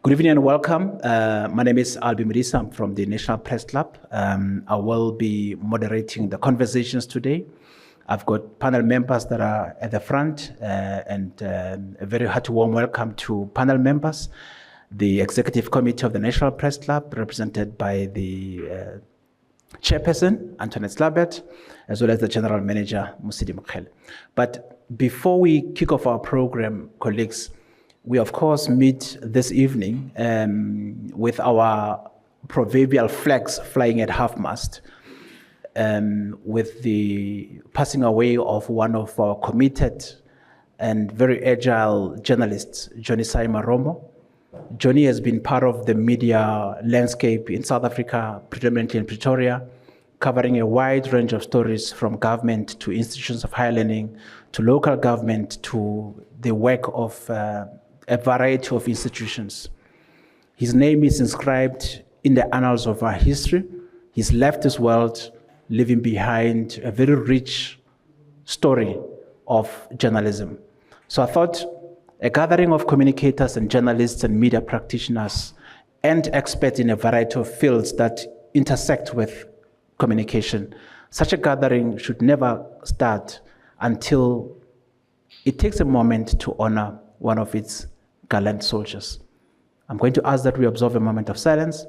Good evening and welcome. My name is Albi Medisa. I'm from the National Press Club. I will be moderating the conversations today. I've got panel members that are at the front and a very hearty warm welcome to panel members. The Executive Committee of the National Press Club, represented by the Chairperson, Antoinette Slabert, as well as the General Manager, Musidi Mokhele. But before we kick off our program, colleagues, we of course meet this evening with our proverbial flags flying at half-mast, with the passing away of one of our committed and very agile journalists, Unisa Main. Johnny has been part of the media landscape in South Africa, predominantly in Pretoria, covering a wide range of stories from government to institutions of higher learning, to local government, to the work of a variety of institutions. His name is inscribed in the annals of our history. He's left this world leaving behind a very rich story of journalism. So I thought a gathering of communicators and journalists and media practitioners and experts in a variety of fields that intersect with communication, such a gathering should never start until it takes a moment to honor one of its gallant soldiers. I'm going to ask that we observe a moment of silence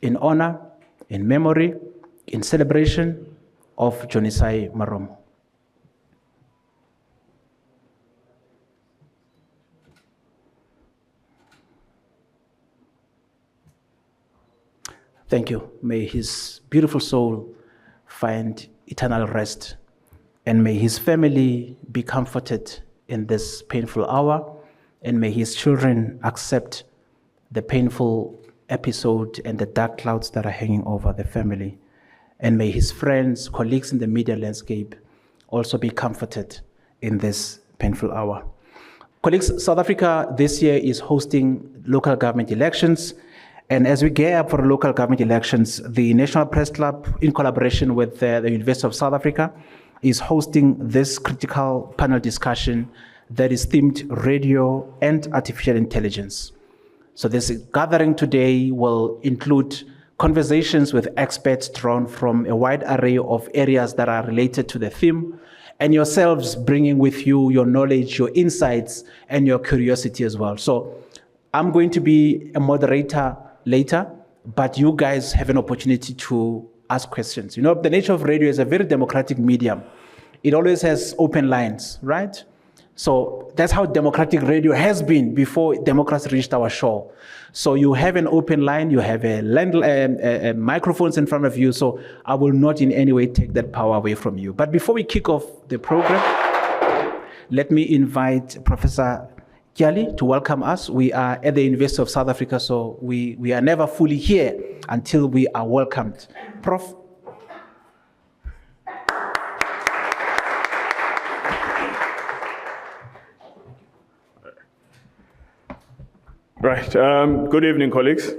in honor, in memory, in celebration of Unisa Main. Thank you. May his beautiful soul find eternal rest, and may his family be comforted in this painful hour, and may his children accept the painful episode and the dark clouds that are hanging over the family, and may his friends, colleagues in the media landscape also be comforted in this painful hour. Colleagues, South Africa this year is hosting local government elections. And as we gear up for local government elections, the National Press Club, in collaboration with the University of South Africa, is hosting this critical panel discussion that is themed Radio and Artificial Intelligence. So this gathering today will include conversations with experts drawn from a wide array of areas that are related to the theme, and yourselves bringing with you your knowledge, your insights, and your curiosity as well. So I'm going to be a moderator later, but you guys have an opportunity to ask questions. You know, the nature of radio is a very democratic medium. It always has open lines, right? So that's how democratic radio has been before democracy reached our shore. So you have an open line, you have microphones in front of you, so I will not in any way take that power away from you. But before we kick off the program, let me invite Professor Kyali to welcome us. We are at the University of South Africa, so we are never fully here until we are welcomed. Prof. Right. Good evening, colleagues.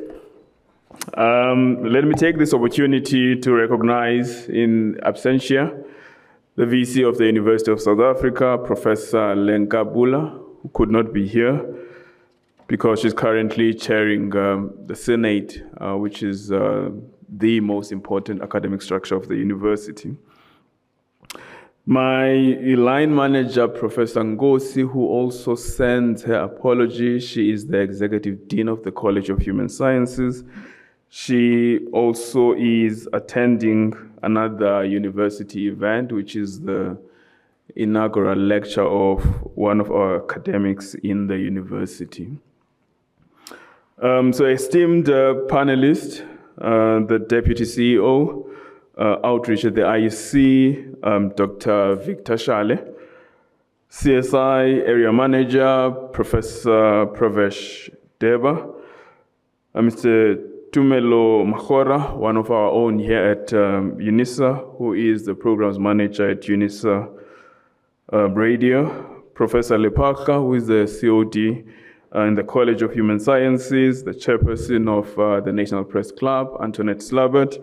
Let me take this opportunity to recognize in absentia the VC of the University of South Africa, Professor Lenkabula, who could not be here because she's currently chairing the Senate, which is the most important academic structure of the university. My line manager, Professor Ngosi, who also sends her apology. She is the Executive Dean of the College of Human Sciences. She also is attending another university event, which is the inaugural lecture of one of our academics in the university. So esteemed panelist, the Deputy CEO, Outreach at the IEC, Dr. Victor Shale, CSI Area Manager, Professor Pravesh Deba, Mr. Tumelo Mahora, one of our own here at Unisa, who is the Programs Manager at Unisa Radio, Professor Lepaka, who is the COD in the College of Human Sciences, the Chairperson of the National Press Club, Antoinette Slabert,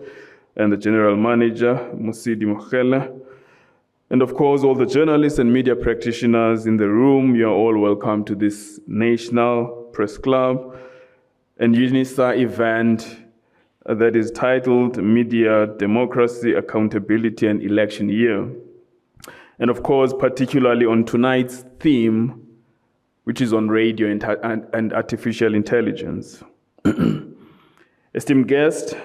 and the General Manager, Musidi Mokhele. And of course, all the journalists and media practitioners in the room, you're all welcome to this National Press Club. and Unisa event that is titled Media, Democracy, Accountability and Election Year. And of course, particularly on tonight's theme, which is on radio and artificial intelligence. Esteemed guest,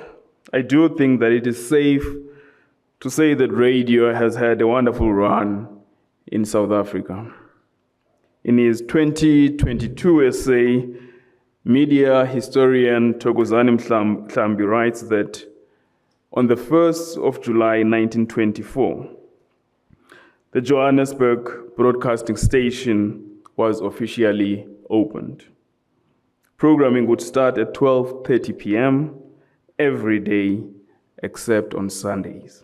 I do think that it is safe to say that radio has had a wonderful run in South Africa. In his 2022 essay, media historian Thokozani Mhlambi writes that on the 1st of July 1924, the Johannesburg Broadcasting Station was officially opened. Programming would start at 12:30 p.m. every day except on Sundays.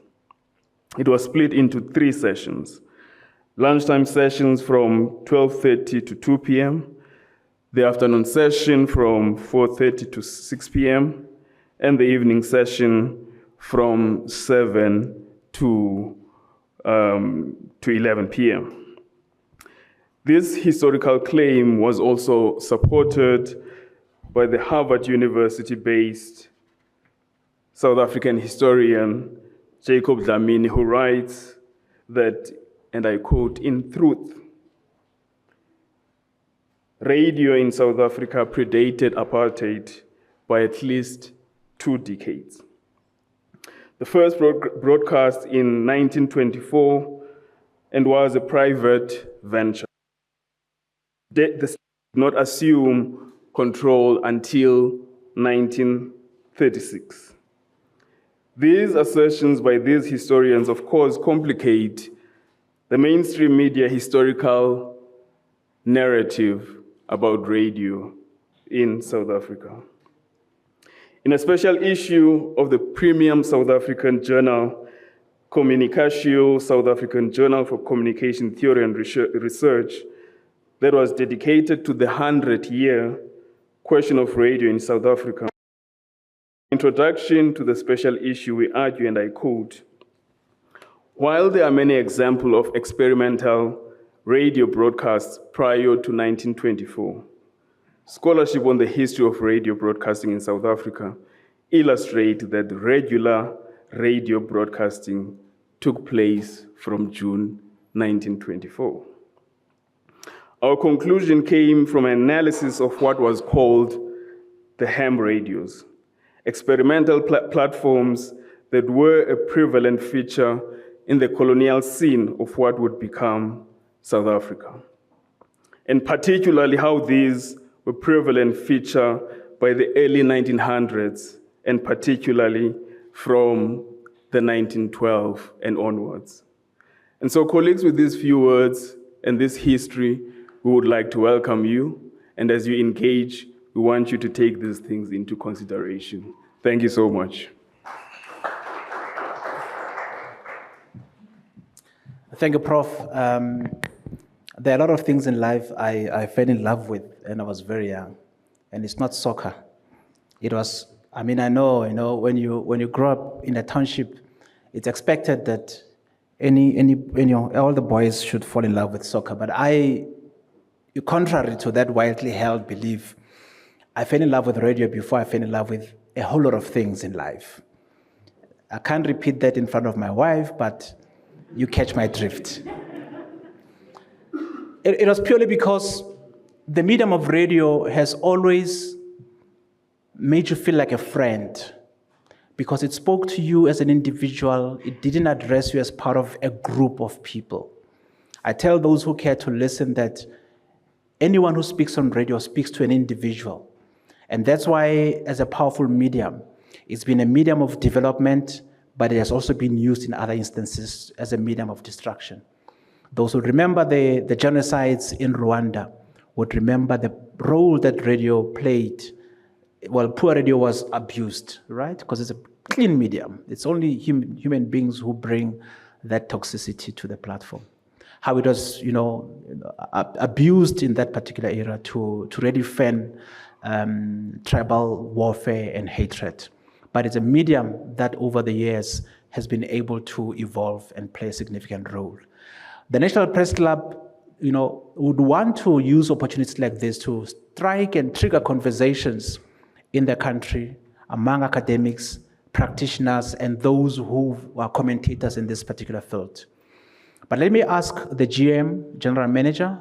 It was split into 3 sessions: lunchtime sessions from 12:30 to 2 p.m., the afternoon session from 4:30 to 6 p.m., and the evening session from 7 to 11 p.m. This historical claim was also supported by the Harvard University-based South African historian Jacob Dlamini, who writes that, and I quote, "In truth, radio in South Africa predated apartheid by at least 2 decades. The first broadcast in 1924 and was a private venture. The state did not assume control until 1936. These assertions by these historians, of course, complicate the mainstream media historical narrative about radio in South Africa. In a special issue of the premium South African journal, Communicatio, South African Journal for Communication Theory and Research, that was dedicated to the 100-year question of radio in South Africa. Introduction to the special issue, we argue, and I quote, "While there are many examples of experimental radio broadcasts prior to 1924, scholarship on the history of radio broadcasting in South Africa illustrate that regular radio broadcasting took place from June 1924. Our conclusion came from an analysis of what was called the ham radios, experimental platforms that were a prevalent feature in the colonial scene of what would become South Africa, and particularly how these were prevalent feature by the early 1900s, and particularly from the 1912 and onwards. And so, colleagues, with these few words and this history, we would like to welcome you, and as you engage, we want you to take these things into consideration. Thank you so much. Thank you, Prof. There are a lot of things in life I fell in love with when I was very young, and it's not soccer. It was, I know, when you grow up in a township, it's expected that all the boys should fall in love with soccer. But contrary to that widely held belief, I fell in love with radio before I fell in love with a whole lot of things in life. I can't repeat that in front of my wife, but you catch my drift. It was purely because the medium of radio has always made you feel like a friend, because it spoke to you as an individual. It didn't address you as part of a group of people. I tell those who care to listen that anyone who speaks on radio speaks to an individual. And that's why, as a powerful medium, it's been a medium of development, but it has also been used in other instances as a medium of destruction. Those who remember the genocides in Rwanda would remember the role that radio played. Well, poor radio was abused, right? Because it's a clean medium. It's only human beings who bring that toxicity to the platform. How it was, abused in that particular era to really fan tribal warfare and hatred. But it's a medium that over the years has been able to evolve and play a significant role. The National Press Club, would want to use opportunities like this to strike and trigger conversations in the country, among academics, practitioners, and those who are commentators in this particular field. But let me ask the GM, General Manager,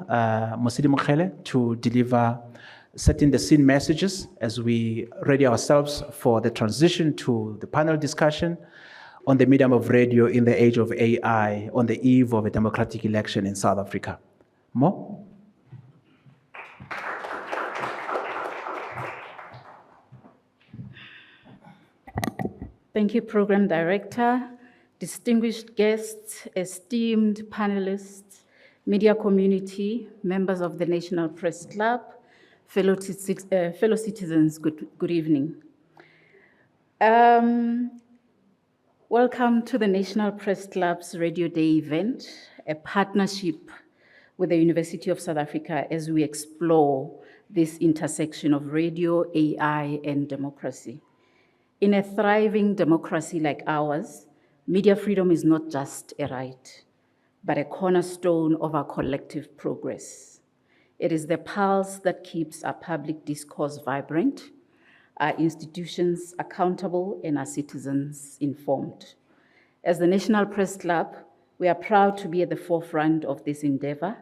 Mosidi Mokhele, to deliver setting the scene messages as we ready ourselves for the transition to the panel discussion on the medium of radio in the age of AI on the eve of a democratic election in South Africa. Mo? Thank you, Program Director, distinguished guests, esteemed panelists, media community, members of the National Press Club, fellow citizens, good evening. Welcome to the National Press Club's Radio Day event, a partnership with the University of South Africa as we explore this intersection of radio, AI, and democracy. In a thriving democracy like ours, media freedom is not just a right, but a cornerstone of our collective progress. It is the pulse that keeps our public discourse vibrant, our institutions accountable, and our citizens informed. As the National Press Club, we are proud to be at the forefront of this endeavor,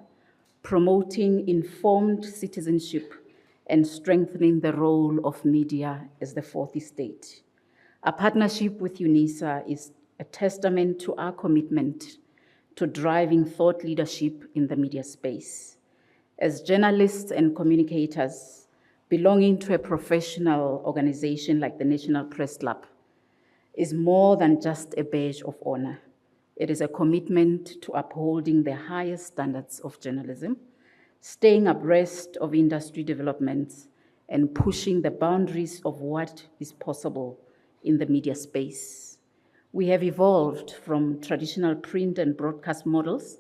promoting informed citizenship and strengthening the role of media as the fourth estate. Our partnership with Unisa is a testament to our commitment to driving thought leadership in the media space. As journalists and communicators belonging to a professional organization like the National Press Club is more than just a badge of honor. It is a commitment to upholding the highest standards of journalism, staying abreast of industry developments, and pushing the boundaries of what is possible in the media space. We have evolved from traditional print and broadcast models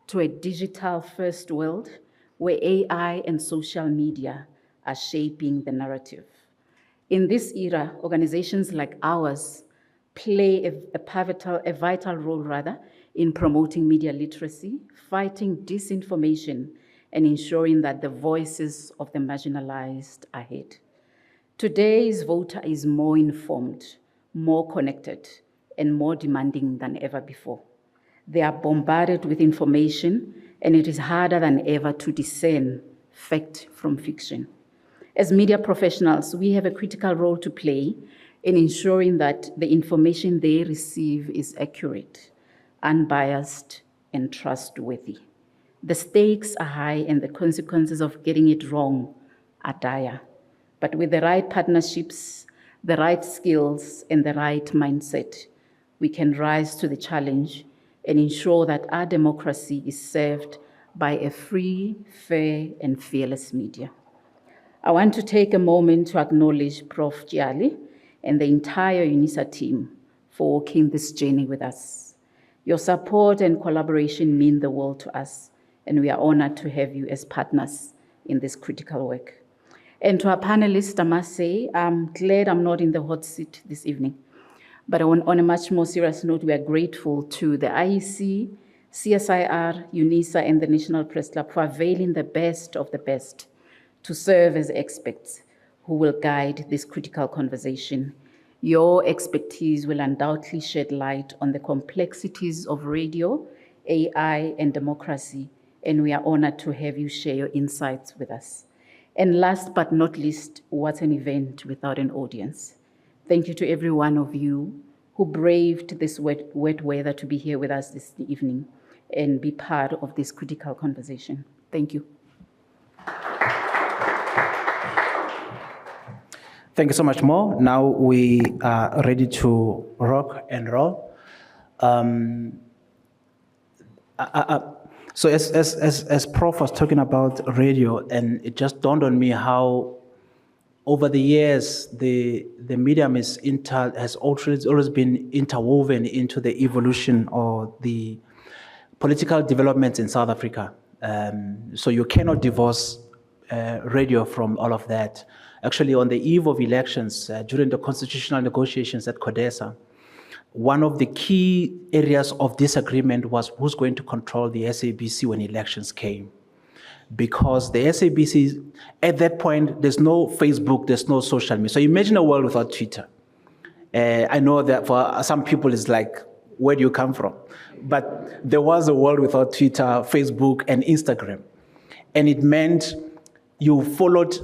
to a digital-first world where AI and social media are shaping the narrative. In this era, organizations like ours play a vital role in promoting media literacy, fighting disinformation, and ensuring that the voices of the marginalized are heard. Today's voter is more informed, more connected, and more demanding than ever before. They are bombarded with information, and it is harder than ever to discern fact from fiction. As media professionals, we have a critical role to play in ensuring that the information they receive is accurate, unbiased, and trustworthy. The stakes are high, and the consequences of getting it wrong are dire. But with the right partnerships, the right skills, and the right mindset, we can rise to the challenge and ensure that our democracy is served by a free, fair, and fearless media. I want to take a moment to acknowledge Prof. Giali and the entire Unisa team for walking this journey with us. Your support and collaboration mean the world to us, and we are honored to have you as partners in this critical work. And to our panelists, I must say, I'm glad I'm not in the hot seat this evening. But on a much more serious note, we are grateful to the IEC, CSIR, Unisa, and the National Press Club for availing the best of the best to serve as experts who will guide this critical conversation. Your expertise will undoubtedly shed light on the complexities of radio, AI, and democracy, and we are honored to have you share your insights with us. And last but not least, what an event without an audience. Thank you to every one of you who braved this wet weather to be here with us this evening and be part of this critical conversation. Thank you. Thank you so much, Mo. Now we are ready to rock and roll. So as Prof was talking about radio, and it just dawned on me how over the years the medium has always been interwoven into the evolution or the political developments in South Africa. So you cannot divorce radio from all of that. Actually, on the eve of elections, during the constitutional negotiations at CODESA, one of the key areas of disagreement was who's going to control the SABC when elections came. because the SABC, at that point, there's no Facebook, there's no social media. So imagine a world without Twitter. I know that for some people it's like, where do you come from? But there was a world without Twitter, Facebook, and Instagram. And it meant you followed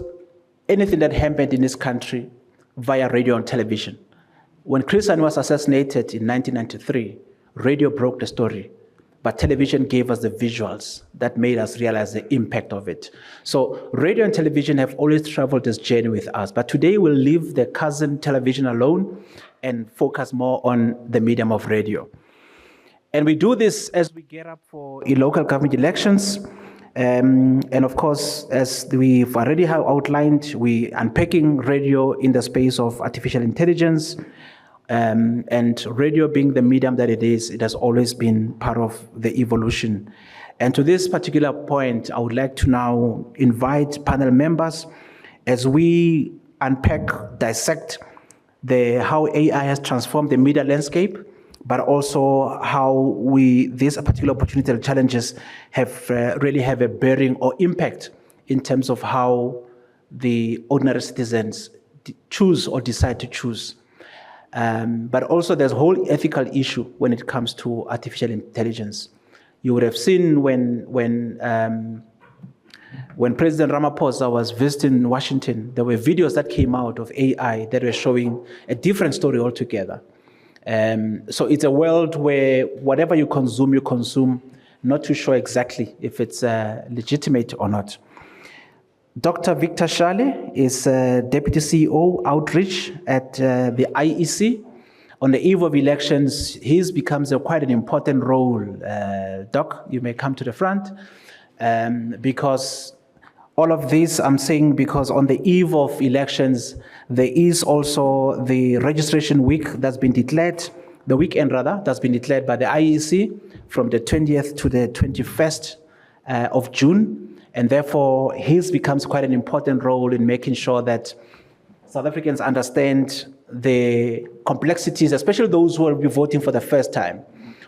anything that happened in this country via radio and television. When Chris Hani was assassinated in 1993, radio broke the story, but television gave us the visuals that made us realize the impact of it. So radio and television have always traveled this journey with us, but today we'll leave the cousin television alone and focus more on the medium of radio. And we do this as we gear up for local government elections. And of course, as we've already outlined, we unpacking radio in the space of artificial intelligence, and radio being the medium that it is, it has always been part of the evolution. And to this particular point, I would like to now invite panel members as we unpack, dissect how AI has transformed the media landscape, but also how these particular opportunity challenges have really have a bearing or impact in terms of how the ordinary citizens choose or decide to choose. But also there's a whole ethical issue when it comes to artificial intelligence. You would have seen when President Ramaphosa was visiting Washington, there were videos that came out of AI that were showing a different story altogether. So it's a world where whatever you consume, not too sure exactly if it's legitimate or not. Dr. Victor Shale is Deputy CEO Outreach at the IEC. On the eve of elections, his becomes quite an important role. Doc, you may come to the front, because all of this I'm saying because on the eve of elections, there is also the registration week that's been declared, the weekend rather, that's been declared by the IEC from the 20th to the 21st of June. And therefore, his becomes quite an important role in making sure that South Africans understand the complexities, especially those who will be voting for the first time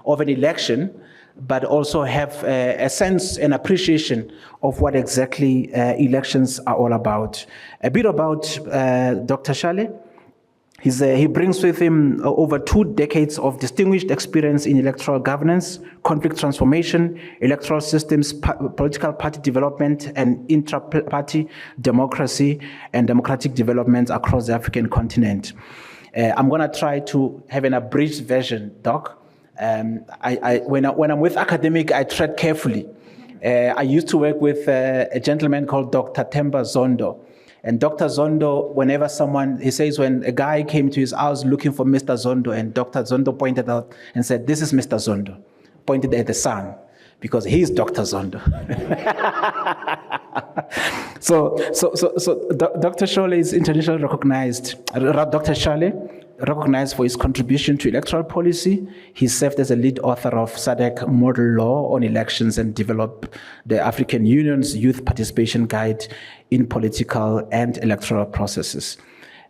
of an election, but also have a sense and appreciation of what exactly elections are all about. A bit about Dr. Shale. He brings with him over 2 decades of distinguished experience in electoral governance, conflict transformation, electoral systems, political party development, and intra-party democracy and democratic developments across the African continent. I'm going to try to have an abridged version, Doc. When I'm with academic, I tread carefully. I used to work with a gentleman called Dr. Themba Zondo. And Dr. Zondo, whenever he says when a guy came to his house looking for Mr. Zondo, and Dr. Zondo pointed out and said, "This is Mr. Zondo," pointed at the son, because he's Dr. Zondo. So Dr. Shale is internationally recognized. Dr. Shale, recognized for his contribution to electoral policy. He served as a lead author of SADC model law on elections and developed the African Union's Youth Participation Guide in political and electoral processes.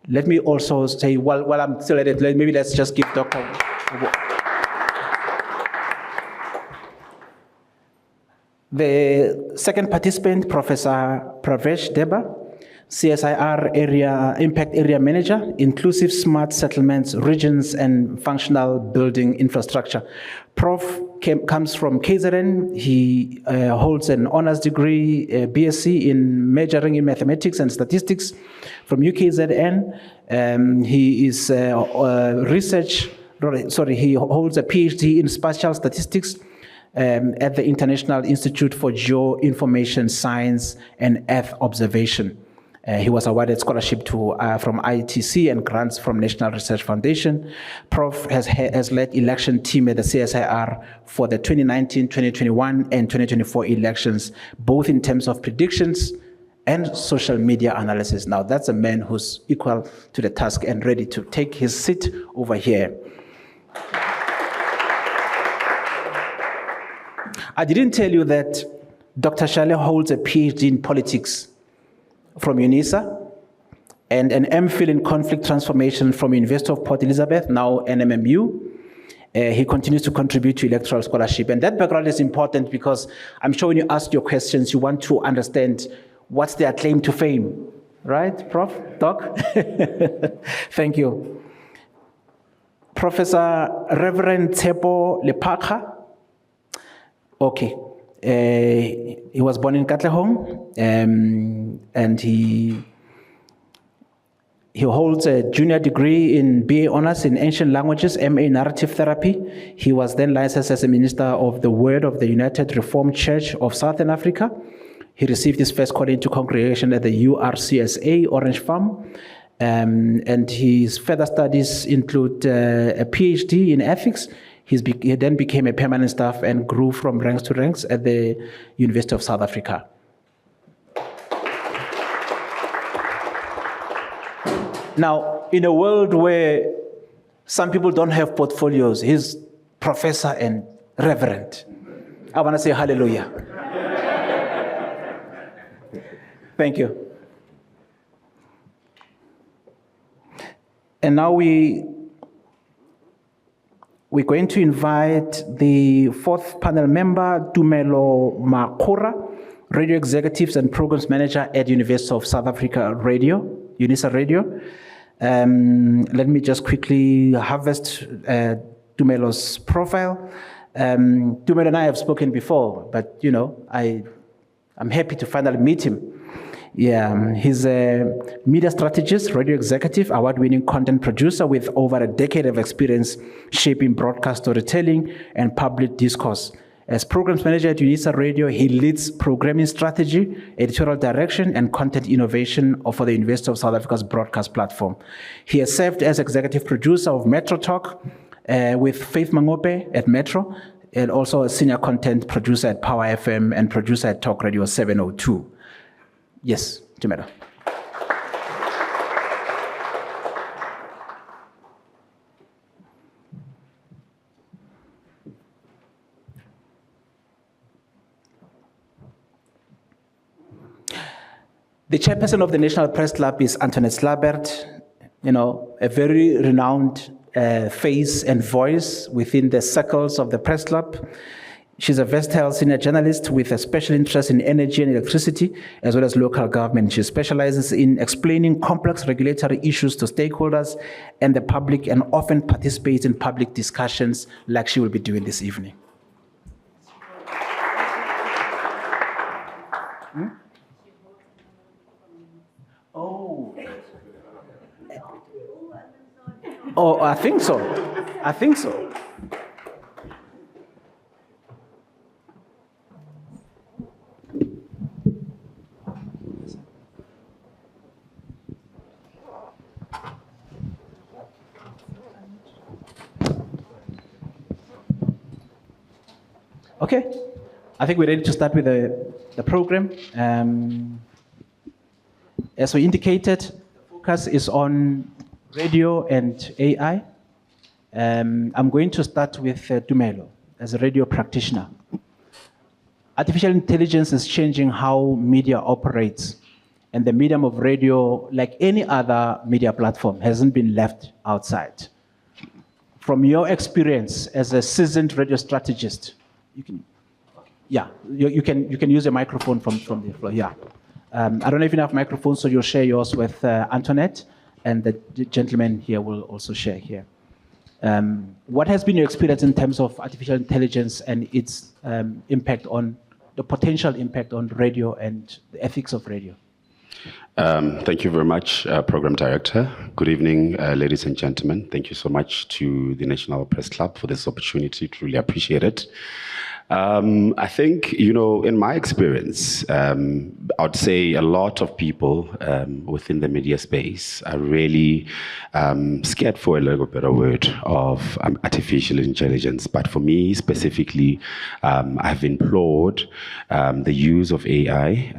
Let me also say, while I'm still at it, maybe let's just give Dr. The second participant, Professor Pravesh Deba, CSIR Impact Area Manager, Inclusive Smart Settlements, Regions and Functional Building Infrastructure. Prof comes from KZN. He holds an honors degree, BSc in majoring in mathematics and statistics from UKZN. He is he holds a PhD in spatial statistics at the International Institute for Geoinformation Science and Earth Observation. He was awarded scholarship from ITC and grants from National Research Foundation. Prof has led election team at the CSIR for the 2019, 2021, and 2024 elections, both in terms of predictions and social media analysis. Now, that's a man who's equal to the task and ready to take his seat over here. I didn't tell you that Dr. Shale holds a PhD in politics from Unisa and an MPhil in conflict transformation from University of Port Elizabeth, now NMMU. He continues to contribute to electoral scholarship. And that background is important because I'm sure when you ask your questions, you want to understand what's their claim to fame. Right, Prof? Doc? Thank you. Professor Reverend Tshepo Lepaka. Okay. He was born in Katlehong, and he holds a junior degree in BA Honours in Ancient Languages, MA Narrative Therapy. He was then licensed as a minister of the Word of the United Reformed Church of Southern Africa. He received his first call into congregation at the URCSA, Orange Farm. And his further studies include a PhD in ethics. He then became a permanent staff and grew from ranks to ranks at the University of South Africa. Now, in a world where some people don't have portfolios, he's professor and reverend. I want to say hallelujah. Thank you. And now we're going to invite the fourth panel member, Tumelo Makhura, Radio Executives and Programs Manager at University of South Africa Radio, Unisa Radio. Let me just quickly harvest Tumelo's profile. Tumelo and I have spoken before, but I'm happy to finally meet him. Yeah, he's a media strategist, radio executive, award-winning content producer with over a decade of experience shaping broadcast storytelling and public discourse. As programs manager at Unisa Radio, he leads programming strategy, editorial direction, and content innovation for the University of South Africa's broadcast platform. He has served as executive producer of Metro Talk with Faith Mangope at Metro, and also a senior content producer at Power FM and producer at Talk Radio 702. Yes, Tumelo. The chairperson of the National Press Club is Antoinette Slabert, a very renowned face and voice within the circles of the press club. She's a versatile senior journalist with a special interest in energy and electricity, as well as local government. She specializes in explaining complex regulatory issues to stakeholders and the public, and often participates in public discussions like she will be doing this evening. Oh, I think so. Okay, I think we're ready to start with the program. As we indicated, the focus is on radio and AI. I'm going to start with Tumelo as a radio practitioner. Artificial intelligence is changing how media operates, and the medium of radio, like any other media platform, hasn't been left outside. From your experience as a seasoned radio strategist, you can use a microphone from the floor. Yeah, I don't know if you have microphones, so you'll share yours with Antoinette, and the gentleman here will also share here. What has been your experience in terms of artificial intelligence and its the potential impact on radio and the ethics of radio? Thank you very much, Program Director. Good evening, ladies and gentlemen. Thank you so much to the National Press Club for this opportunity. Truly appreciate it. I think, in my experience, I'd say a lot of people within the media space are really scared, for a little better word, of artificial intelligence. But for me specifically, I've implored the use of AI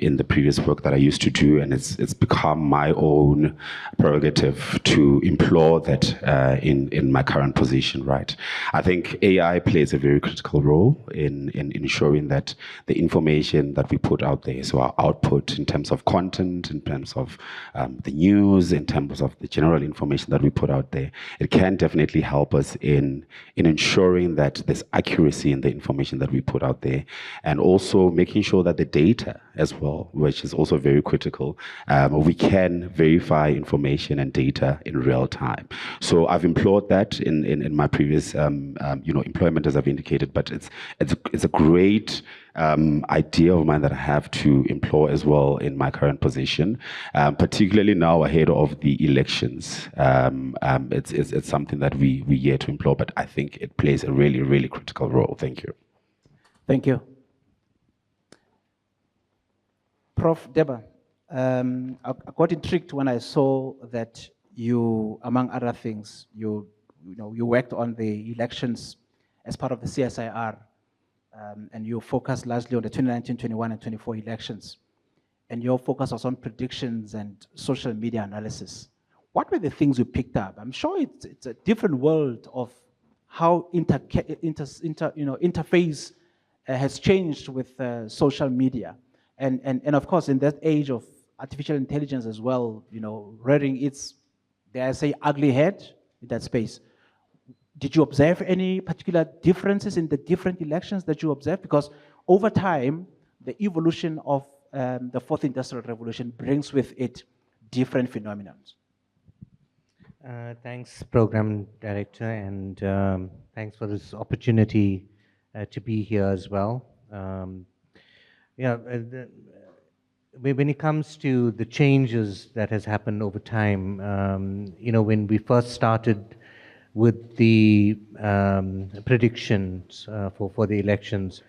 in the previous work that I used to do, and it's become my own prerogative to implore that in my current position, right? I think AI plays a very critical role role in ensuring that the information that we put out there, so our output in terms of content, in terms of the news, in terms of the general information that we put out there, it can definitely help us in ensuring that there's accuracy in the information that we put out there, and also making sure that the data as well, which is also very critical, we can verify information and data in real time. So I've employed that in my previous employment, as I've indicated, but it's a great idea of mine that I have to employ as well in my current position, particularly now ahead of the elections. It's something that we yet to employ, but I think it plays a really, really critical role. Thank you. Thank you. Prof. Deba, I got intrigued when I saw that you, among other things, you worked on the elections as part of the CSIR, and you focused largely on the 2019, 21, and 24 elections. And your focus was on predictions and social media analysis. What were the things you picked up? I'm sure it's a different world of how interface has changed with social media. And of course, in that age of artificial intelligence as well, rearing its, dare I say, ugly head in that space. Did you observe any particular differences in the different elections that you observed? Because over time, the evolution of the fourth industrial revolution brings with it different phenomena. Thanks, Program Director, and thanks for this opportunity to be here as well. When it comes to the changes that has happened over time, when we first started with the predictions for the elections,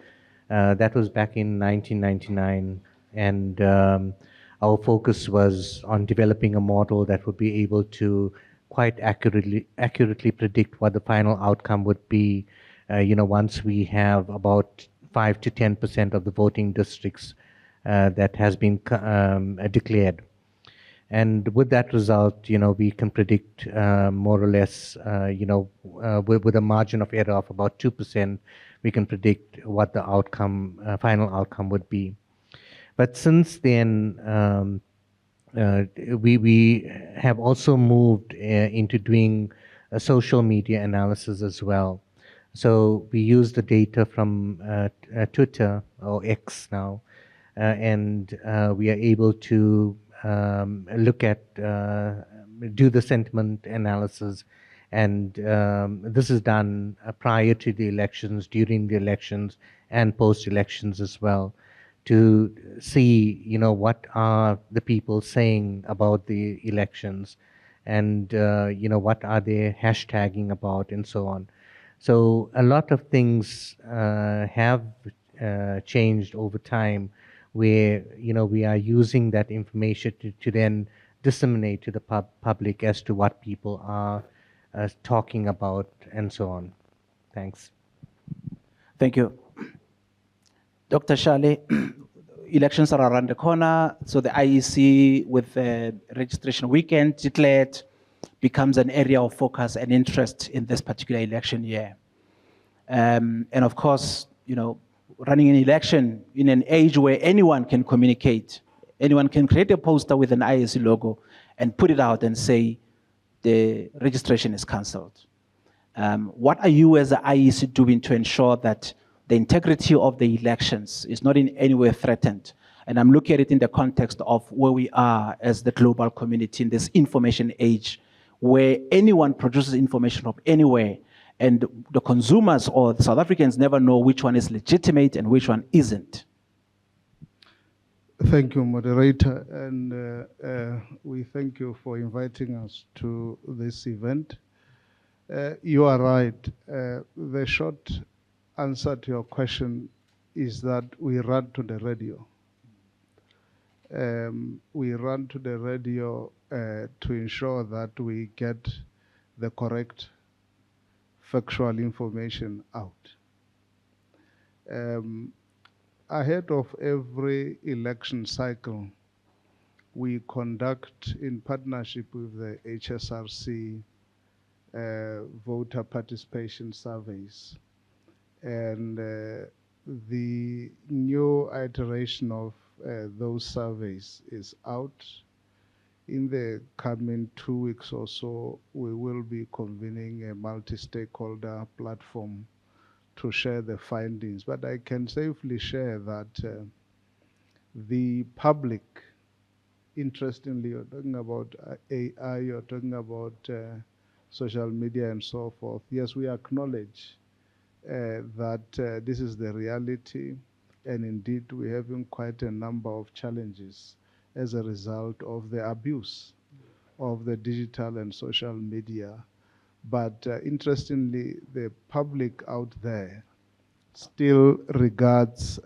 that was back in 1999, and our focus was on developing a model that would be able to quite accurately predict what the final outcome would be, once we have about 5 to 10% of the voting districts that has been declared. And with that result, we can predict more or less, with a margin of error of about 2%, we can predict what the outcome, final outcome would be. But since then, we have also moved into doing a social media analysis as well. So we use the data from Twitter, or X now, and we are able to look at, do the sentiment analysis, and this is done prior to the elections, during the elections, and post-elections as well, to see, what are the people saying about the elections, and what are they hashtagging about, and so on. So a lot of things have changed over time, where we are using that information to then disseminate to the public as to what people are talking about, and so on. Thanks. Thank you. Dr. Shale, elections are around the corner, so the IEC with the registration weekend declared becomes an area of focus and interest in this particular election year. And of course, running an election in an age where anyone can communicate, anyone can create a poster with an IEC logo and put it out and say the registration is cancelled. What are you as the IEC doing to ensure that the integrity of the elections is not in any way threatened? And I'm looking at it in the context of where we are as the global community in this information age, where anyone produces information from anywhere, and the consumers or the South Africans never know which one is legitimate and which one isn't. Thank you, moderator, and we thank you for inviting us to this event. You are right. The short answer to your question is that we run to the radio. We run to the radio to ensure that we get the correct factual information out. Ahead of every election cycle, we conduct, in partnership with the HSRC, voter participation surveys. And the new iteration of those surveys is out. In the coming 2 weeks or so, we will be convening a multi-stakeholder platform to share the findings. But I can safely share that the public, interestingly, you're talking about AI, you're talking about social media and so forth. Yes, we acknowledge that this is the reality, and indeed we're having quite a number of challenges as a result of the abuse of the digital and social media. But interestingly, the public out there still regards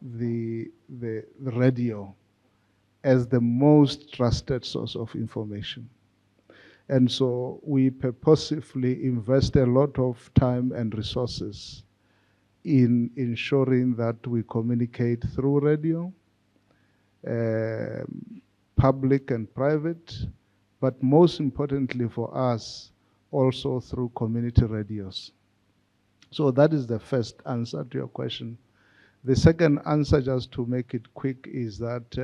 the radio as the most trusted source of information. And so we purposefully invest a lot of time and resources in ensuring that we communicate through radio, public and private, but most importantly for us, also through community radios. So that is the first answer to your question. The second answer, just to make it quick, is that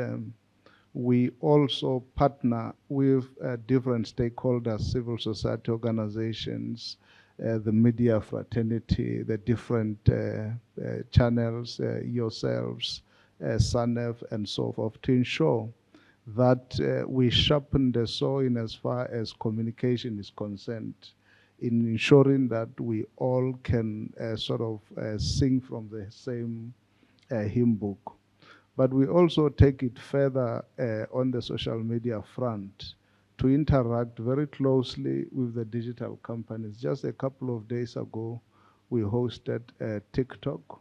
we also partner with different stakeholders, civil society organizations, the media fraternity, the different channels, yourselves, SANEF, and so forth, to ensure that we sharpen the saw in as far as communication is concerned, in ensuring that we all can sing from the same hymn book. But we also take it further on the social media front to interact very closely with the digital companies. Just a couple of days ago, we hosted TikTok,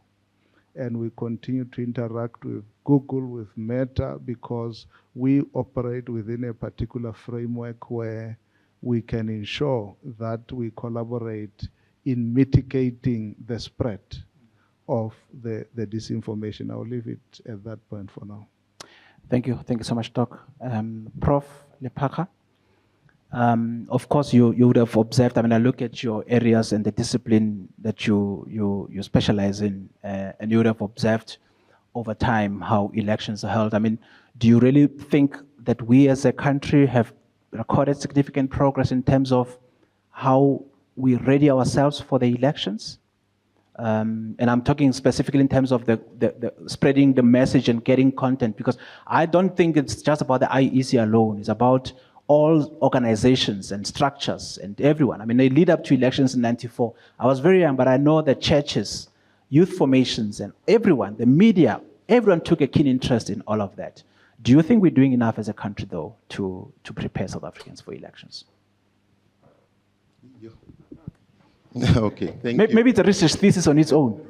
and we continue to interact with Google, with Meta, because we operate within a particular framework where we can ensure that we collaborate in mitigating the spread of the disinformation. I'll leave it at that point for now. Thank you. Thank you so much, Doc. Prof. Lepaka, of course, you would have observed, I look at your areas and the discipline that you specialize in, and you would have observed over time how elections are held. Do you really think that we as a country have recorded significant progress in terms of how we ready ourselves for the elections? And I'm talking specifically in terms of the spreading the message and getting content, because I don't think it's just about the IEC alone. It's about all organizations and structures and everyone. They lead up to elections in '94. I was very young, but I know that churches, youth formations, and everyone, the media, everyone took a keen interest in all of that. Do you think we're doing enough as a country, though, to prepare South Africans for elections? Okay, thank you. Maybe it's a research thesis on its own.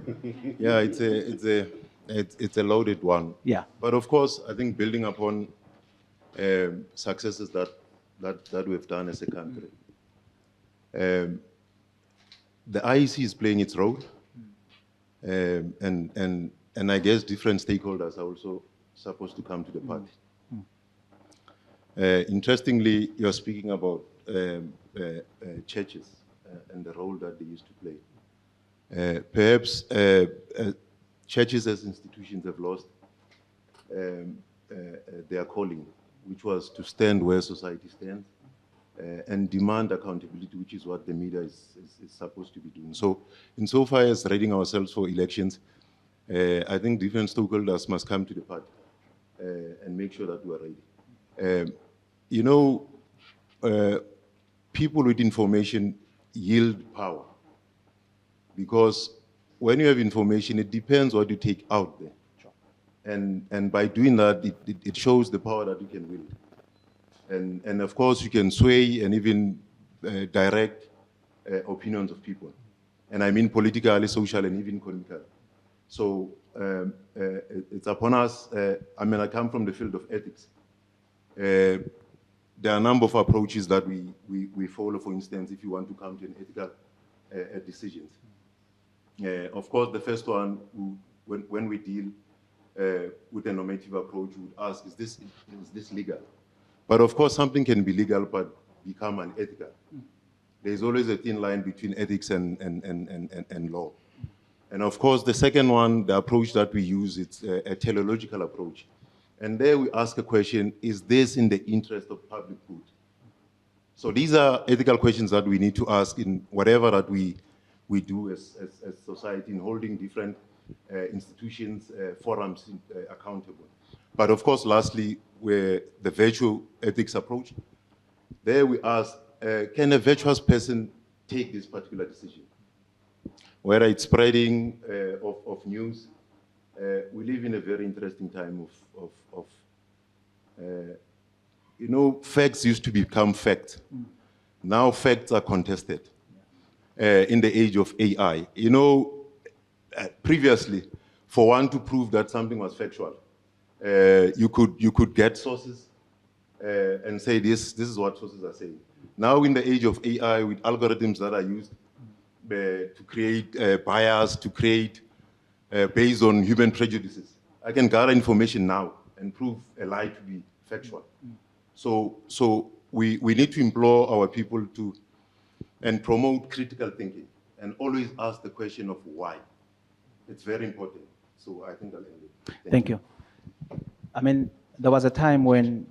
Yeah, it's a loaded one. Yeah. But of course, I think building upon successes that we've done as a country, the IEC is playing its role, and I guess different stakeholders are also supposed to come to the party. Interestingly, you're speaking about churches and the role that they used to play. Perhaps churches as institutions have lost their calling, which was to stand where society stands and demand accountability, which is what the media is supposed to be doing. So insofar as readying ourselves for elections, I think different stakeholders must come to the party and make sure that we are ready. People with information yield power, because when you have information, it depends what you take out there. Sure. And by doing that, it shows the power that you can wield. And of course, you can sway and even direct opinions of people. And I mean politically, social, and even economically. So it's upon us. I come from the field of ethics. There are a number of approaches that we follow. For instance, if you want to come to an ethical decisions. Of course, the first one, when we deal with a normative approach, we would ask, is this legal? But of course, something can be legal but become unethical. There's always a thin line between ethics and law. And of course, the second one, the approach that we use, it's a teleological approach. And there we ask a question, is this in the interest of public good? So these are ethical questions that we need to ask in whatever that we do as society in holding different institutions, forums accountable. But of course, lastly, where the virtual ethics approach, there we ask, can a virtuous person take this particular decision? Whether it's spreading of news, we live in a very interesting time of you know, facts used to become fact. Now facts are contested in the age of AI. You know, previously, for one to prove that something was factual, you could get sources and say this is what sources are saying. Now in the age of AI, with algorithms that are used to create bias, to create based on human prejudices, I can gather information now and prove a lie to be factual. So we need to implore our people to and promote critical thinking and always ask the question of why. It's very important. So I think I'll end it. Thank you. I mean, there was a time when,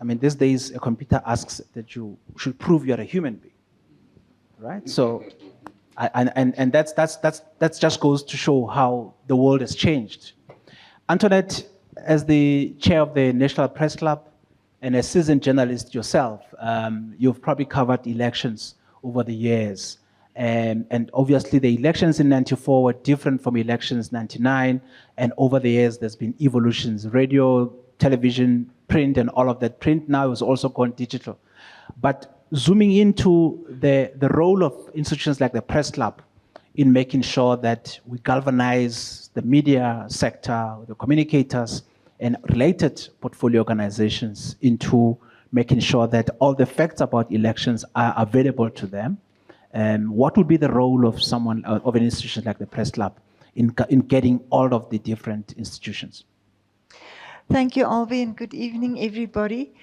I mean, these days a computer asks that you should prove you're a human being, right? So, and that just goes to show how the world has changed. Antoinette, as the chair of the National Press Club and a seasoned journalist yourself, you've probably covered elections over the years. And obviously the elections in 94 were different from elections 99. And over the years, there's been evolutions, radio, television, print, and all of that. Print now is also gone digital. But zooming into the role of institutions like the Press Club in making sure that we galvanize the media sector, the communicators, and related portfolio organizations into making sure that all the facts about elections are available to them. What would be the role of someone, of an institution like the Press Club in getting all of the different institutions? Thank you, Albie, and good evening, everybody.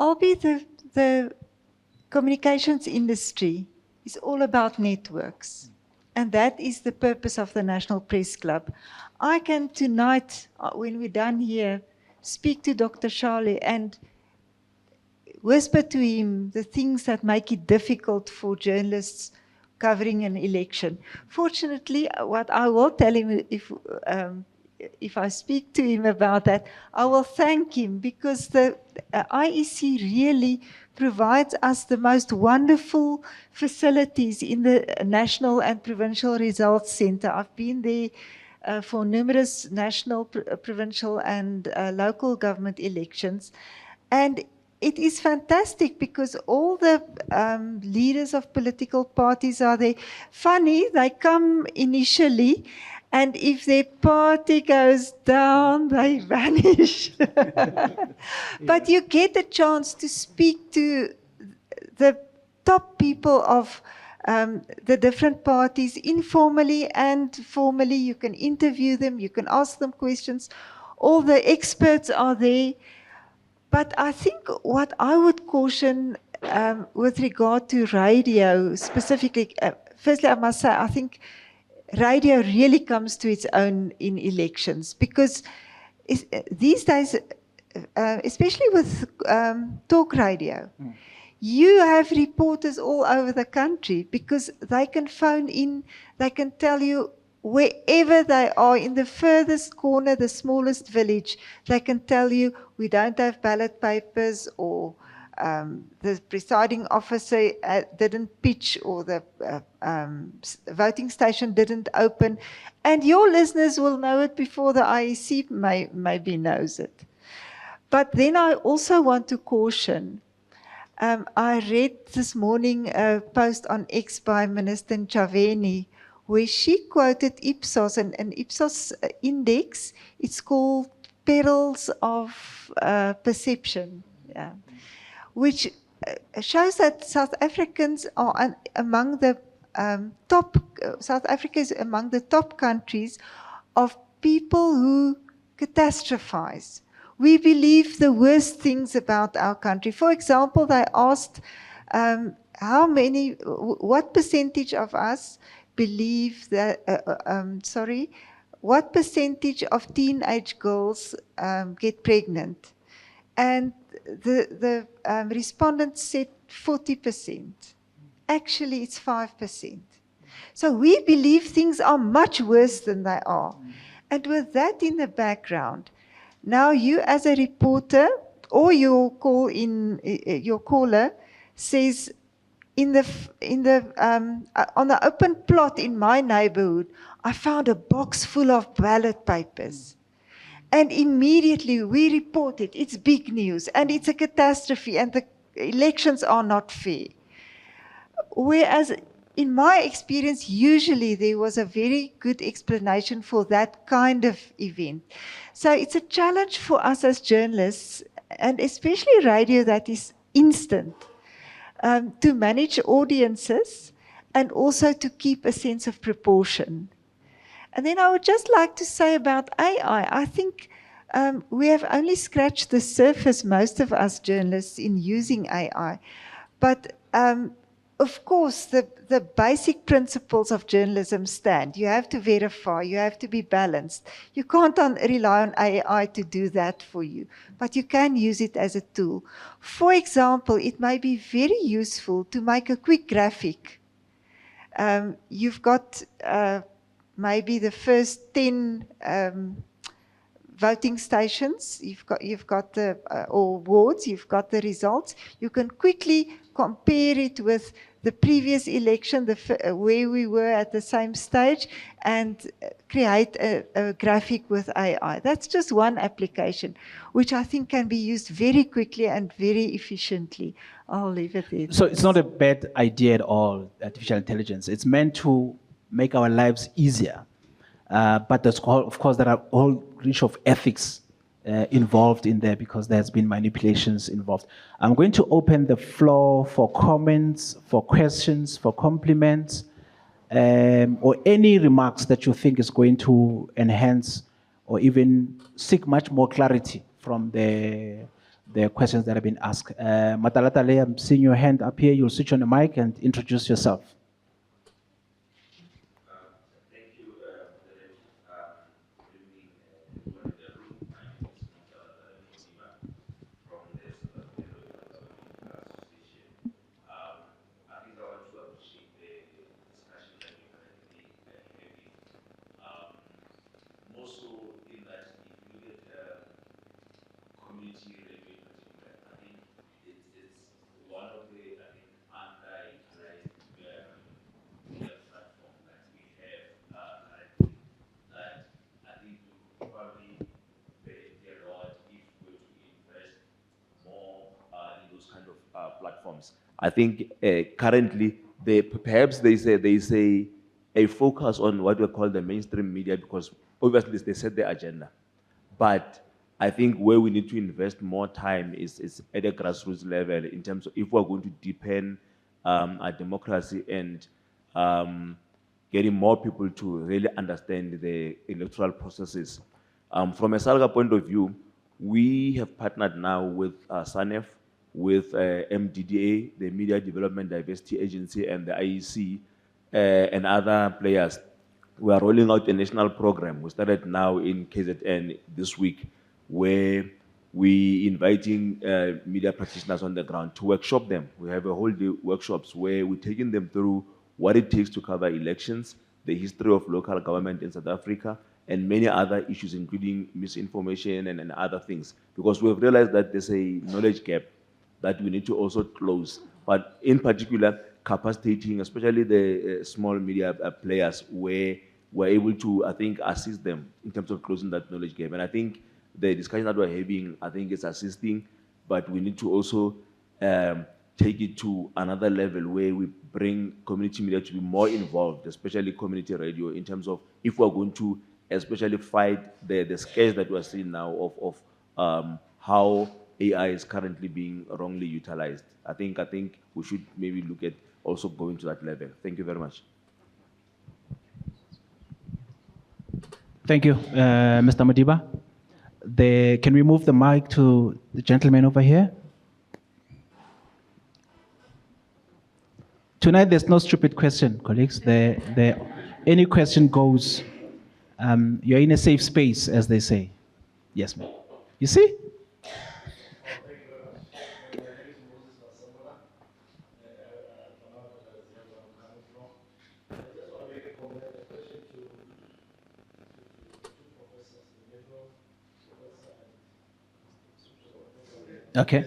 Albie, the communications industry is all about networks, and that is the purpose of the National Press Club. I can tonight, when we're done here, speak to Dr. Charlie and whisper to him the things that make it difficult for journalists covering an election. Fortunately, what I will tell him if I speak to him about that, I will thank him, because the IEC really provides us the most wonderful facilities in the National and Provincial Results Center. I've been there for numerous national, provincial and local government elections. And it is fantastic because all the leaders of political parties are there. Funny, they come initially, and if their party goes down, they vanish. But you get a chance to speak to the top people of the different parties, informally and formally. You can interview them, you can ask them questions. All the experts are there. But I think what I would caution with regard to radio specifically, firstly I must say I think radio really comes to its own in elections, because these days, especially with talk radio, you have reporters all over the country, because they can phone in, they can tell you wherever they are, in the furthest corner, the smallest village, they can tell you, we don't have ballot papers, or the presiding officer didn't pitch, or the voting station didn't open. And your listeners will know it before the IEC maybe knows it. But then I also want to caution, I read this morning a post on X by Minister Ntshavheni, where she quoted Ipsos, and an Ipsos index, it's called Perils of Perception, which shows that South Africans are among the South Africa is among the top countries of people who catastrophize. We believe the worst things about our country. For example, they asked what percentage of us believe that, what percentage of teenage girls get pregnant? And the respondents said 40%. Actually, it's 5%. So we believe things are much worse than they are. And with that in the background, now you as a reporter or your caller says, on the open plot in my neighborhood, I found a box full of ballot papers. And immediately we report it. It's big news and it's a catastrophe and the elections are not fair. Whereas in my experience, usually there was a very good explanation for that kind of event. So it's a challenge for us as journalists, and especially radio that is instant, to manage audiences and also to keep a sense of proportion. And then I would just like to say about AI, I think we have only scratched the surface, most of us journalists, in using AI. But of course, the basic principles of journalism stand. You have to verify, you have to be balanced. You can't rely on AI to do that for you, but you can use it as a tool. For example, it may be very useful to make a quick graphic. You've got maybe the first 10 voting stations, you've got the, or wards, you've got the results. You can quickly compare it with the previous election, where we were at the same stage, and create a graphic with AI. That's just one application, which I think can be used very quickly and very efficiently. I'll leave it there. So it's not a bad idea at all, artificial intelligence. It's meant to make our lives easier. But there's, of course, there are a whole range of ethics involved in there because there's been manipulations involved. I'm going to open the floor for comments, for questions, for compliments, or any remarks that you think is going to enhance or even seek much more clarity from the questions that have been asked. Matalatale, I'm seeing your hand up here. You'll switch on the mic and introduce yourself. Platforms. I think currently perhaps there is a focus on what we call the mainstream media because obviously they set the agenda. But I think where we need to invest more time is at a grassroots level in terms of if we're going to deepen our democracy and getting more people to really understand the electoral processes. From a SALGA point of view, we have partnered now with SANEF, with MDDA, the Media Development Diversity Agency, and the IEC, and other players. We are rolling out a national program. We started now in KZN this week, where we inviting media practitioners on the ground to workshop them. We have a whole day workshops where we're taking them through what it takes to cover elections, the history of local government in South Africa, and many other issues, including misinformation and other things. Because we've realized that there's a knowledge gap that we need to also close. But in particular, capacitating, especially the small media players, where we're able to, I think, assist them in terms of closing that knowledge gap. And I think the discussion that we're having, I think it's assisting, but we need to also take it to another level where we bring community media to be more involved, especially community radio, in terms of if we're going to especially fight the scares that we're seeing now of how AI is currently being wrongly utilized. I think we should maybe look at also going to that level. Thank you very much. Thank you, Mr. Modiba. Can we move the mic to the gentleman over here? Tonight, there's no stupid question, colleagues. Any question goes. You're in a safe space, as they say. Yes, ma'am. You see? Okay.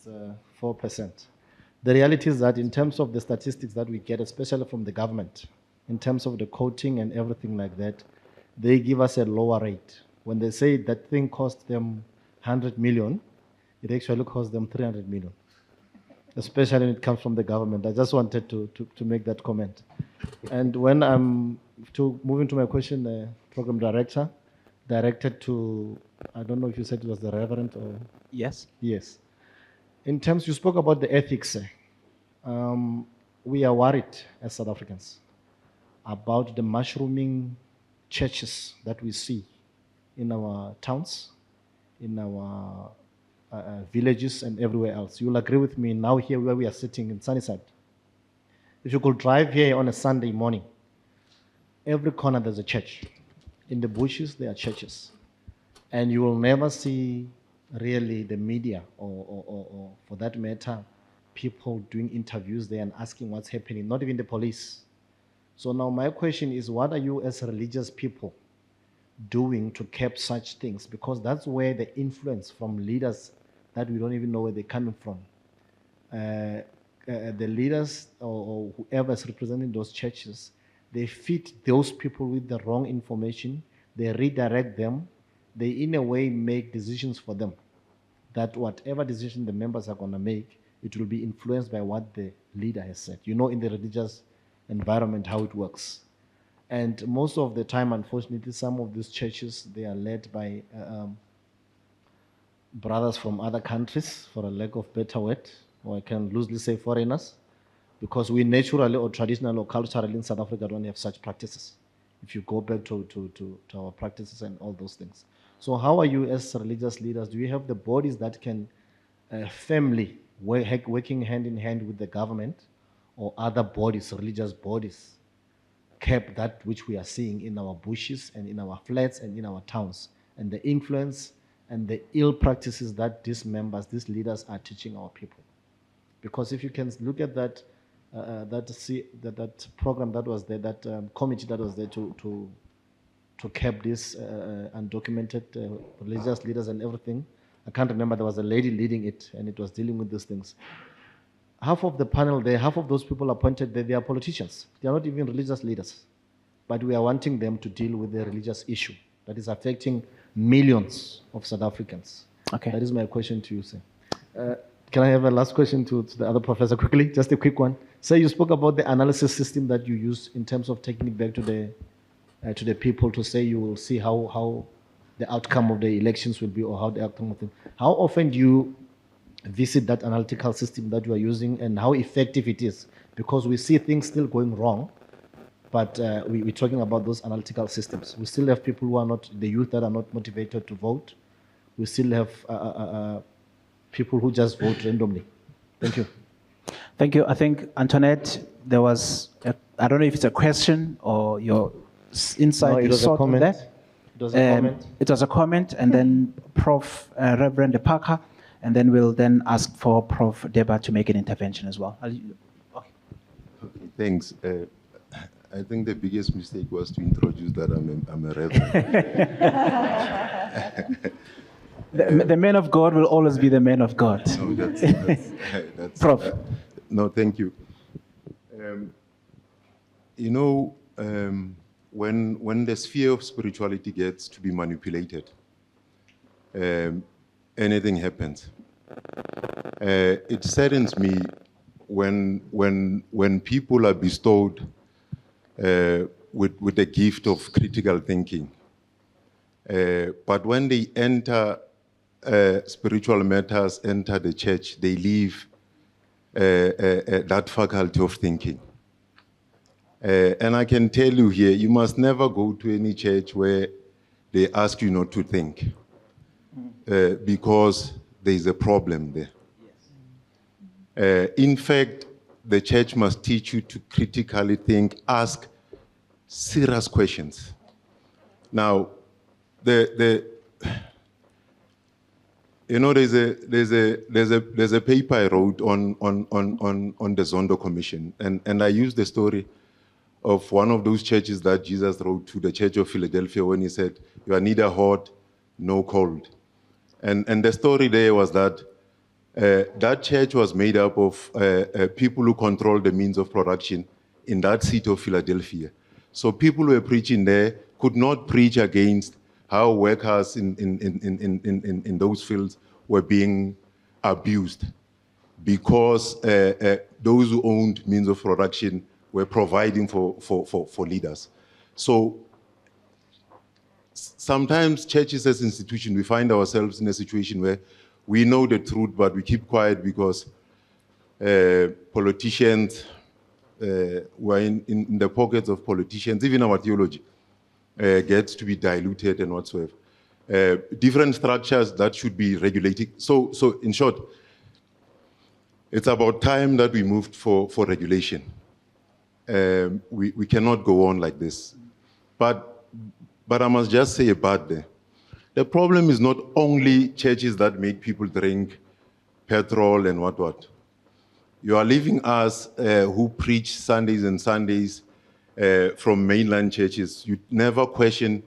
It's 4%. The reality is that in terms of the statistics that we get, especially from the government, in terms of the coding and everything like that, they give us a lower rate. When they say that thing cost them 100 million, it actually costs them 300 million, especially when it comes from the government. I just wanted to make that comment. And when I'm moving to my question, program director, directed to, I don't know if you said it was the Reverend or... Yes. Yes. In terms, you spoke about the ethics. We are worried as South Africans about the mushrooming churches that we see in our towns, in our villages and everywhere else. You'll agree with me now here where we are sitting in Sunnyside. If you could drive here on a Sunday morning, every corner there's a church. In the bushes, there are churches. And you will never see really the media or for that matter, people doing interviews there and asking what's happening, not even the police. So now my question is, what are you as religious people doing to curb such things? Because that's where the influence from leaders that we don't even know where they're coming from. The leaders or whoever is representing those churches, they feed those people with the wrong information, they redirect them, they in a way make decisions for them, that whatever decision the members are going to make, it will be influenced by what the leader has said. You know, in the religious environment, how it works. And most of the time, unfortunately, some of these churches, they are led by brothers from other countries, for a lack of better word, or I can loosely say foreigners, because we naturally or traditionally or culturally in South Africa don't have such practices. If you go back to our practices and all those things. So how are you as religious leaders? Do you have the bodies that can firmly working hand in hand with the government or other bodies, religious bodies, curb that which we are seeing in our bushes and in our flats and in our towns, and the influence and the ill practices that these members, these leaders are teaching our people? Because if you can look at that program that was there, that committee that was there to curb this undocumented religious leaders and everything, I can't remember, there was a lady leading it and it was dealing with these things. Half of the panel there, half of those people appointed there, they are politicians. They are not even religious leaders. But we are wanting them to deal with the religious issue that is affecting millions of South Africans. Okay. That is my question to you, sir. Can I have a last question to the other professor quickly? Just a quick one. Sir, you spoke about the analysis system that you use in terms of taking it back to the people to say you will see how the outcome of the elections will be, or how the outcome of them. How often do you visit that analytical system that you are using and how effective it is? Because we see things still going wrong, but we're talking about those analytical systems. We still have people who are not, the youth that are not motivated to vote. We still have people who just vote randomly. Thank you. Thank you. I think, Antoinette, there was, I don't know if it's a question or your insight. No, it was a comment. It was a comment. It was a comment, and then Prof. Reverend Parker, and then we'll then ask for Prof. Deba to make an intervention as well. Okay, thanks. I think the biggest mistake was to introduce that I'm a reverend. The man of God will always be the man of God. No, that's Prof. No, thank you. When the sphere of spirituality gets to be manipulated, anything happens. It saddens me when people are bestowed with the gift of critical thinking, but when they enter spiritual matters, enter the church, they leave that faculty of thinking. And I can tell you here, you must never go to any church where they ask you not to think, because there is a problem there. In fact, the church must teach you to critically think, ask serious questions. Now, you know, there's a paper I wrote on the Zondo Commission, and I used the story of one of those churches that Jesus wrote to, the Church of Philadelphia, when he said, "You are neither hot nor cold." And the story there was that that church was made up of people who controlled the means of production in that city of Philadelphia. So people who were preaching there could not preach against how workers in those fields were being abused, because those who owned means of production were providing for leaders. So sometimes churches as institutions, we find ourselves in a situation where we know the truth, but we keep quiet because politicians, we're in the pockets of politicians, even our theology gets to be diluted and whatsoever. Different structures that should be regulated. So in short, it's about time that we moved for regulation. We cannot go on like this. But I must just say about the problem is not only churches that make people drink petrol and what. You are leaving us who preach Sundays and Sundays from mainland churches. You never question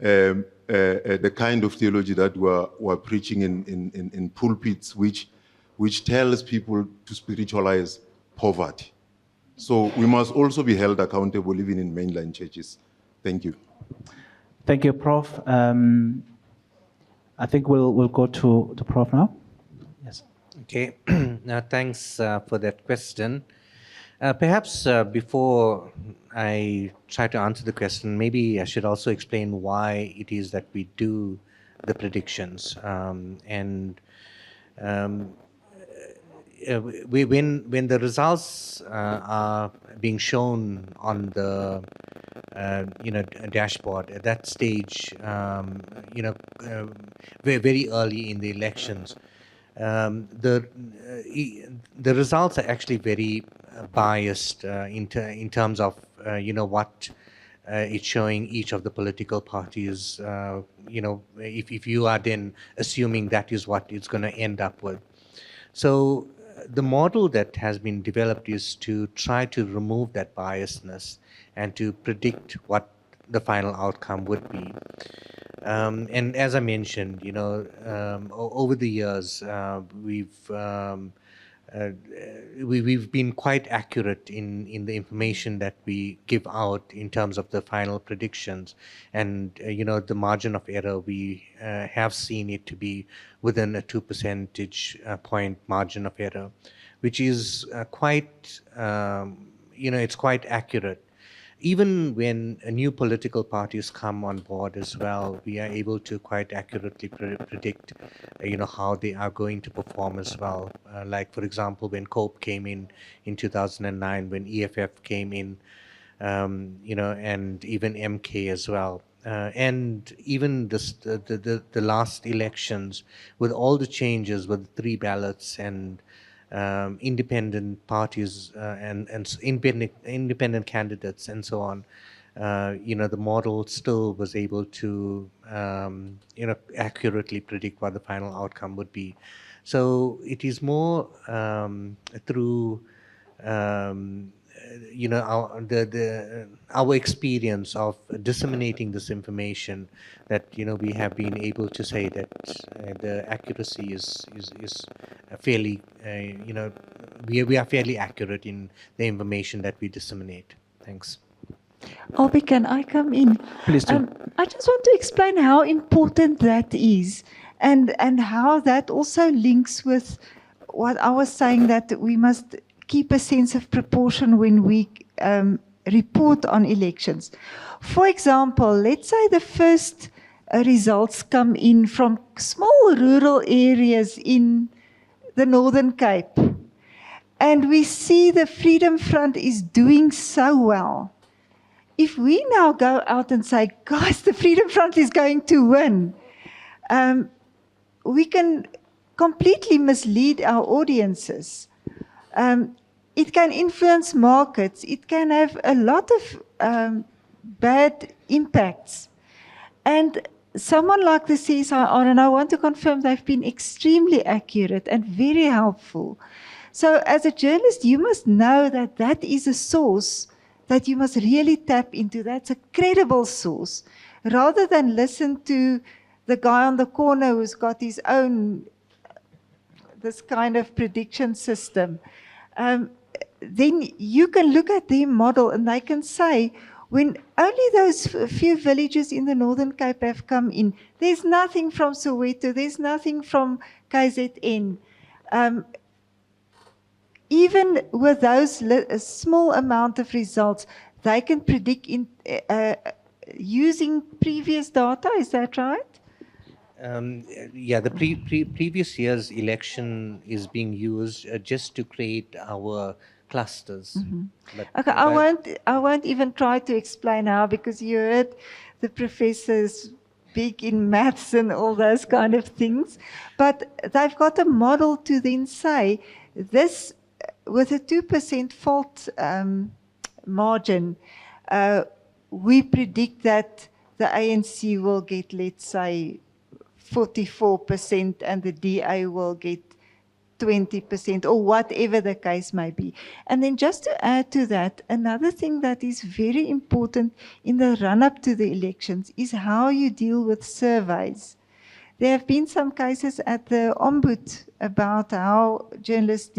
the kind of theology that we're preaching in pulpits, which tells people to spiritualize poverty. So we must also be held accountable even in mainland churches. Thank you. Thank you, Prof. I think we'll go to Prof now. Yes. Okay. Now, thanks for that question. Perhaps before I try to answer the question, maybe I should also explain why it is that we do the predictions. When the results are being shown on the dashboard at that stage, very early in the elections, the results are actually very biased in terms of what it's showing each of the political parties. If you are then assuming that is what it's going to end up with. So the model that has been developed is to try to remove that biasness and to predict what the final outcome would be. And as I mentioned, over the years, we've been quite accurate in the information that we give out in terms of the final predictions, and the margin of error, we have seen it to be within a 2 percentage point margin of error, which is quite it's quite accurate. Even when new political parties come on board as well, we are able to quite accurately predict, how they are going to perform as well. Like, for example, when COPE came in 2009, when EFF came in, and even MK as well. And even the last elections, with all the changes, with 3 ballots and independent parties and independent candidates and so on, the model still was able to accurately predict what the final outcome would be. So it is more through our experience of disseminating this information that we have been able to say that the accuracy is fairly we are fairly accurate in the information that we disseminate. Thanks. Albie, can I come in? Please do. I just want to explain how important that is, and how that also links with what I was saying, that we must keep a sense of proportion when we report on elections. For example, let's say the first results come in from small rural areas in the Northern Cape. And we see the Freedom Front is doing so well. If we now go out and say, guys, the Freedom Front is going to win, we can completely mislead our audiences. It can influence markets. It can have a lot of bad impacts. And someone like the CSIR, and I want to confirm they've been extremely accurate and very helpful. So as a journalist, you must know that that is a source that you must really tap into. That's a credible source, rather than listen to the guy on the corner who's got his own, this kind of prediction system. Then you can look at their model and they can say, when only those few villages in the Northern Cape have come in, there's nothing from Soweto, there's nothing from KZN. Even with those a small amount of results, they can predict using previous data, is that right? Yeah, the previous year's election is being used just to create our clusters. But Okay, I won't even try to explain how, because you heard the professors big in maths and all those kind of things. But they've got a model to then say, this, with a 2% fault margin, we predict that the ANC will get, let's say, 44% and the DA will get 20%, or whatever the case may be. And then just to add to that, another thing that is very important in the run-up to the elections is how you deal with surveys. There have been some cases at the Ombud about how journalists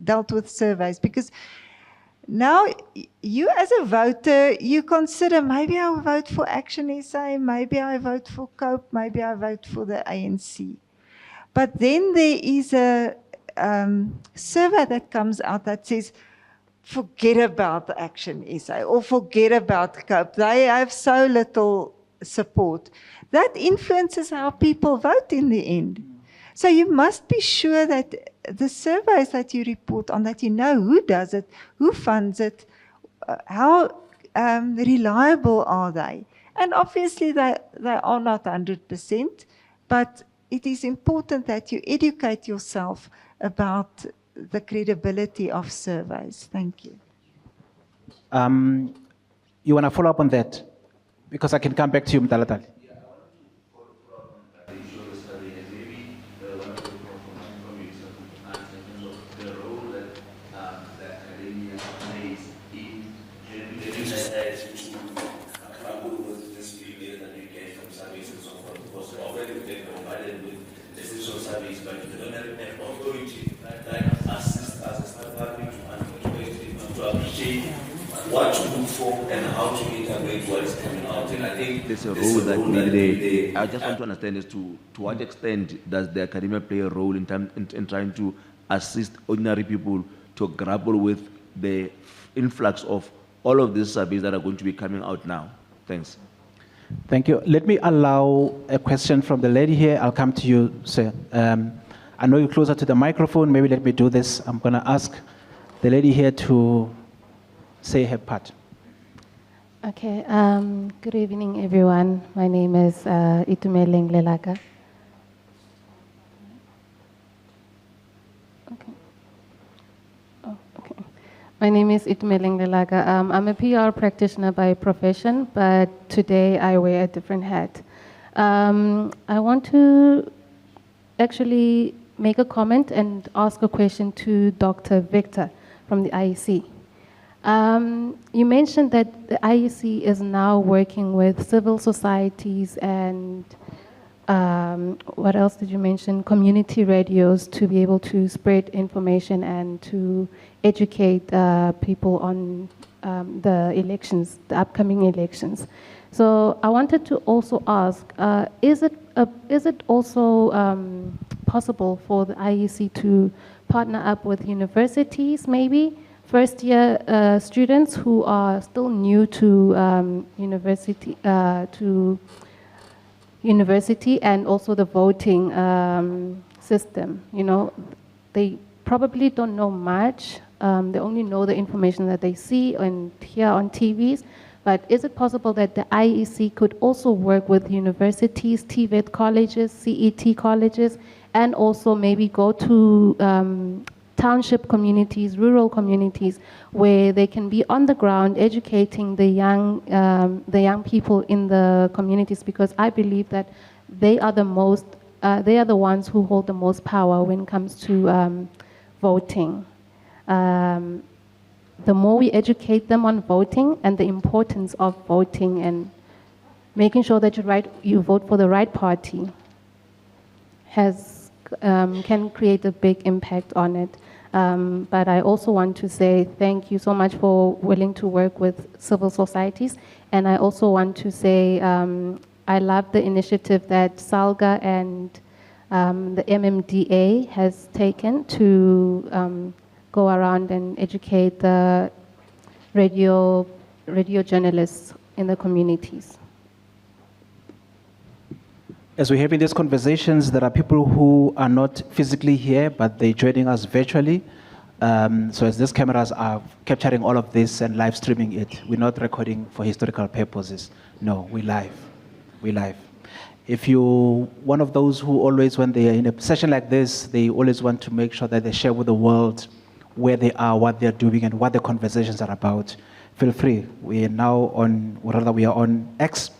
dealt with surveys, because now you as a voter, you consider, maybe I'll vote for Action SA, maybe I vote for COPE, maybe I vote for the ANC. But then there is a survey that comes out that says, forget about the Action SA or forget about COPE. They have so little support. That influences how people vote in the end. So you must be sure that the surveys that you report on, that you know who does it, who funds it, how reliable are they. And obviously they are not 100%, but it is important that you educate yourself about the credibility of surveys. Thank you. You want to follow up on that? Because I can come back to you, Mtalatali. What to look for and how to integrate what is coming out. And I think there's a role that maybe I just want to understand is to what extent does the academia play a role in trying to assist ordinary people to grapple with the influx of all of these surveys that are going to be coming out now? Thanks. Thank you. Let me allow a question from the lady here. I'll come to you, sir. I know you're closer to the microphone. Maybe let me do this. I'm going to ask the lady here to say her part. Okay. Good evening, everyone. My name is Itumeleng Lelaga. Okay. Oh, okay. My name is Itumeleng Lelaga. I'm a PR practitioner by profession, but today I wear a different hat. I want to actually make a comment and ask a question to Dr. Victor from the IEC. You mentioned that the IEC is now working with civil societies and what else did you mention? Community radios to be able to spread information and to educate people on the elections, the upcoming elections. So I wanted to also ask, is it also possible for the IEC to partner up with universities, maybe first-year students who are still new to university and also the voting system? You know, they probably don't know much. They only know the information that they see and hear on TVs. But is it possible that the IEC could also work with universities, TVET colleges, CET colleges, and also maybe go to township communities, rural communities, where they can be on the ground educating the young people in the communities? Because I believe that they are the ones who hold the most power when it comes to voting. The more we educate them on voting and the importance of voting and making sure that you vote for the right party can create a big impact on it. But I also want to say thank you so much for willing to work with civil societies. And I also want to say I love the initiative that Salga and the MMDA has taken to go around and educate the radio journalists in the communities. As we're having these conversations, there are people who are not physically here, but they're joining us virtually. So as these cameras are capturing all of this and live streaming it, we're not recording for historical purposes. No, we're live. We're live. If you're one of those who always, when they are in a session like this, they always want to make sure that they share with the world where they are, what they're doing, and what the conversations are about, feel free. We are now on, or rather we are on X,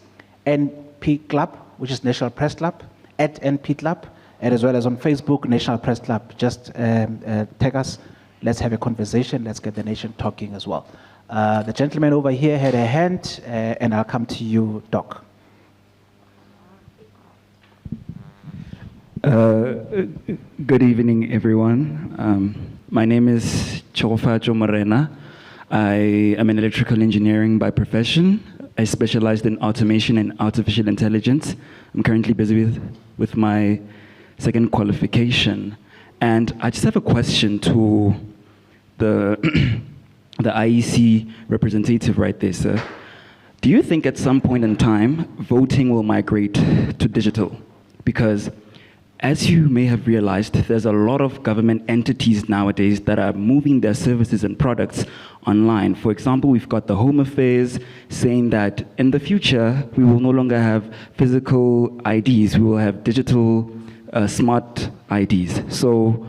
NP Club, which is National Press Club, at NP Club, and as well as on Facebook, National Press Club. Just tag us, let's have a conversation, let's get the nation talking as well. The gentleman over here had a hand, and I'll come to you, Doc. Good evening, everyone. My name is Chofacho Morena. I am an electrical engineering by profession. I specialized in automation and artificial intelligence. I'm currently busy with my second qualification. And I just have a question to the IEC representative right there, sir. Do you think at some point in time, voting will migrate to digital? Because as you may have realized, there's a lot of government entities nowadays that are moving their services and products online. For example, we've got the Home Affairs saying that in the future, we will no longer have physical IDs, we will have digital smart IDs. So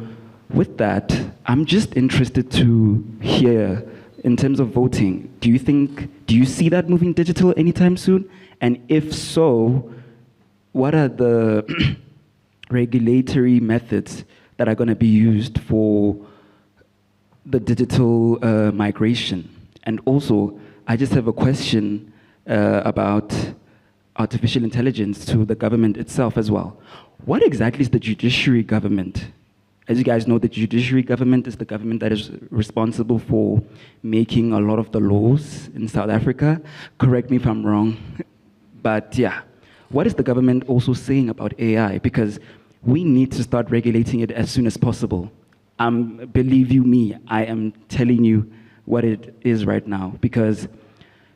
with that, I'm just interested to hear, in terms of voting, do you see that moving digital anytime soon? And if so, what are the regulatory methods that are going to be used for the digital migration? And also, I just have a question about artificial intelligence to the government itself as well. What exactly is the judiciary government? As you guys know, the judiciary government is the government that is responsible for making a lot of the laws in South Africa. Correct me if I'm wrong. But yeah, what is the government also saying about AI? Because we need to start regulating it as soon as possible. Believe you me, I am telling you what it is right now, because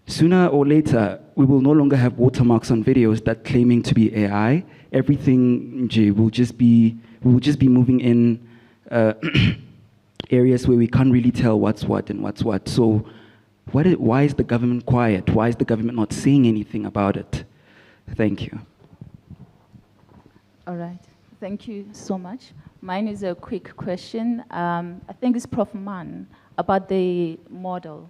sooner or later, we will no longer have watermarks on videos that claiming to be AI. Everything will just be moving in areas where we can't really tell what's what and what's what. So why is the government quiet? Why is the government not saying anything about it? Thank you. All right. Thank you so much. Mine is a quick question. I think it's Prof. Mann about the model,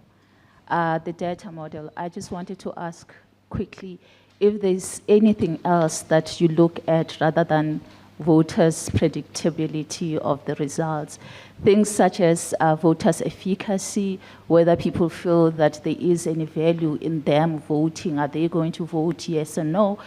the data model. I just wanted to ask quickly if there's anything else that you look at rather than voters' predictability of the results. Things such as voters' efficacy, whether people feel that there is any value in them voting, are they going to vote yes or no?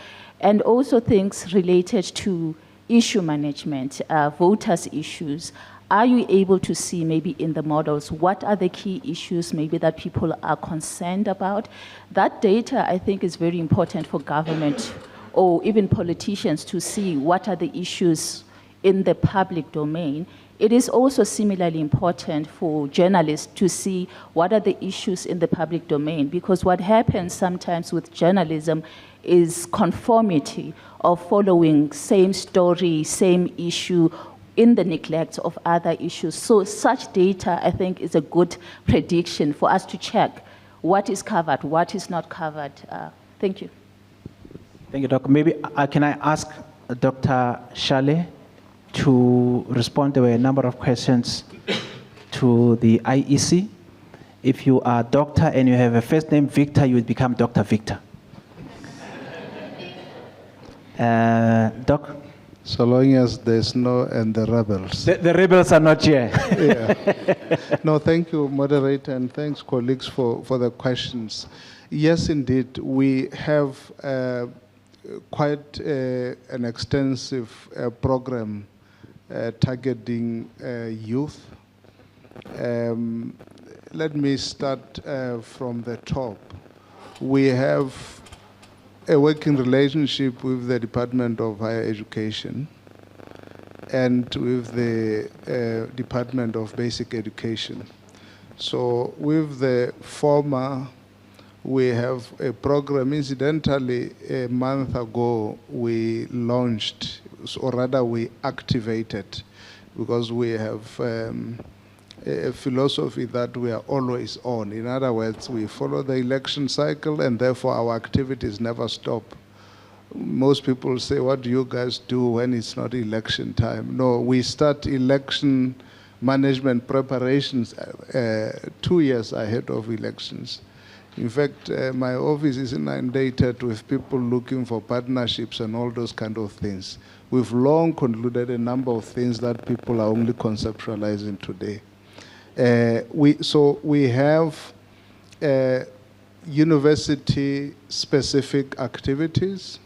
And also things related to issue management, voters' issues. Are you able to see maybe in the models what are the key issues maybe that people are concerned about? That data, I think, is very important for government or even politicians to see what are the issues in the public domain. It is also similarly important for journalists to see what are the issues in the public domain, because what happens sometimes with journalism is conformity of following same story, same issue in the neglect of other issues. So such data, I think, is a good prediction for us to check what is covered, what is not covered. Thank you. Thank you, Doc. Maybe can I ask Dr. Shale to respond? There were a number of questions to the IEC. If you are a doctor and you have a first name Victor, you will become Dr. Victor. Doc? So long as there's no, and the rebels. The rebels are not here. Yeah. No, thank you, moderator, and thanks, colleagues, for the questions. Yes, indeed, we have quite an extensive program targeting youth. Let me start from the top. We have a working relationship with the Department of Higher Education and with the Department of Basic Education. So with the former, we have a program. Incidentally, a month ago, we launched, or rather we activated, because we have a philosophy that we are always on. In other words, we follow the election cycle, and therefore our activities never stop. Most people say, what do you guys do when it's not election time? No, we start election management preparations 2 years ahead of elections. In fact, my office is inundated with people looking for partnerships and all those kind of things. We've long concluded a number of things that people are only conceptualizing today. We have university-specific activities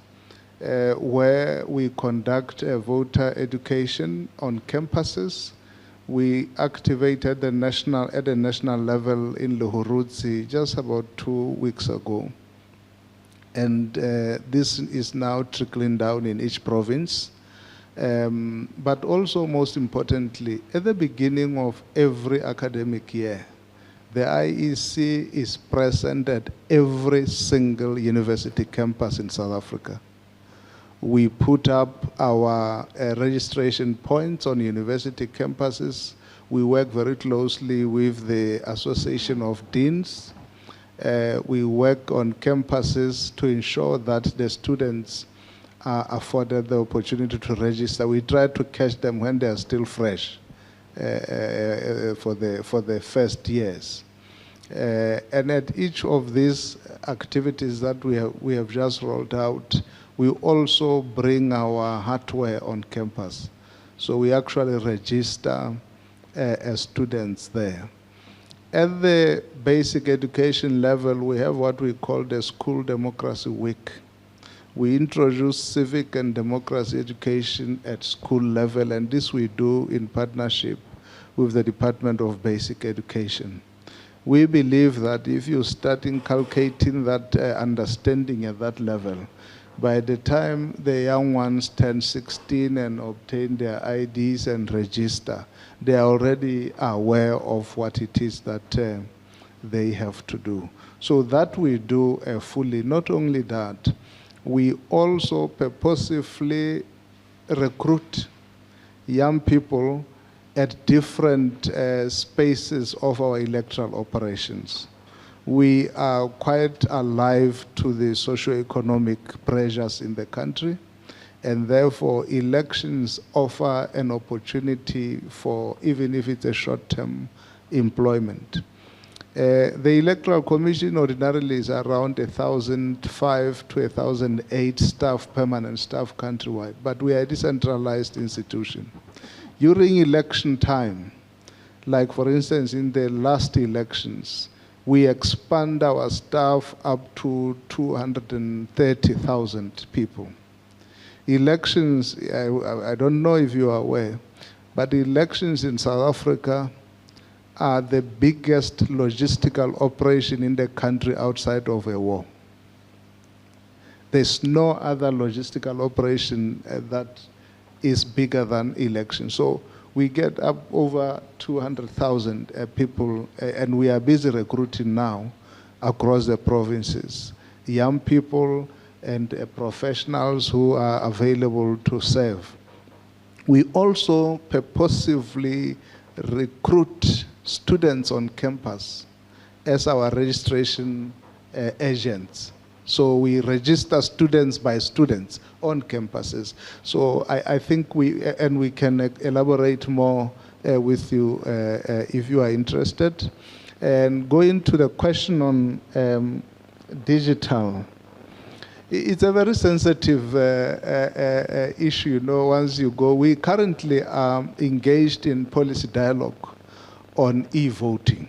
where we conduct voter education on campuses. We activated at the national level in Luhurutsi just about 2 weeks ago. And this is now trickling down in each province. But also, most importantly, at the beginning of every academic year, the IEC is present at every single university campus in South Africa. We put up our registration points on university campuses. We work very closely with the Association of Deans. We work on campuses to ensure that the students are afforded the opportunity to register. We try to catch them when they are still fresh for the first years. And at each of these activities that we have just rolled out, we also bring our hardware on campus. So we actually register as students there. At the basic education level, we have what we call the School Democracy Week. We introduce civic and democracy education at school level, and this we do in partnership with the Department of Basic Education. We believe that if you start inculcating that understanding at that level, by the time the young ones turn 16 and obtain their IDs and register, they are already aware of what it is that they have to do. So that we do fully. Not only that, we also purposefully recruit young people at different spaces of our electoral operations. We are quite alive to the socio-economic pressures in the country, and therefore elections offer an opportunity for, even if it's a short-term employment. The Electoral Commission ordinarily is around 1,005 to 1,008 staff, permanent staff countrywide, but we are a decentralized institution. During election time, like for instance in the last elections, we expand our staff up to 230,000 people. Elections, I don't know if you are aware, but elections in South Africa are the biggest logistical operation in the country outside of a war. There's no other logistical operation that is bigger than elections. So we get up over 200,000 people, and we are busy recruiting now across the provinces, young people and professionals who are available to serve. We also purposively recruit students on campus as our registration agents. So we register students by students on campuses. So I think we can elaborate more with you if you are interested. And going to the question on digital, it's a very sensitive issue, you know, once you go. We currently are engaged in policy dialogue on e-voting.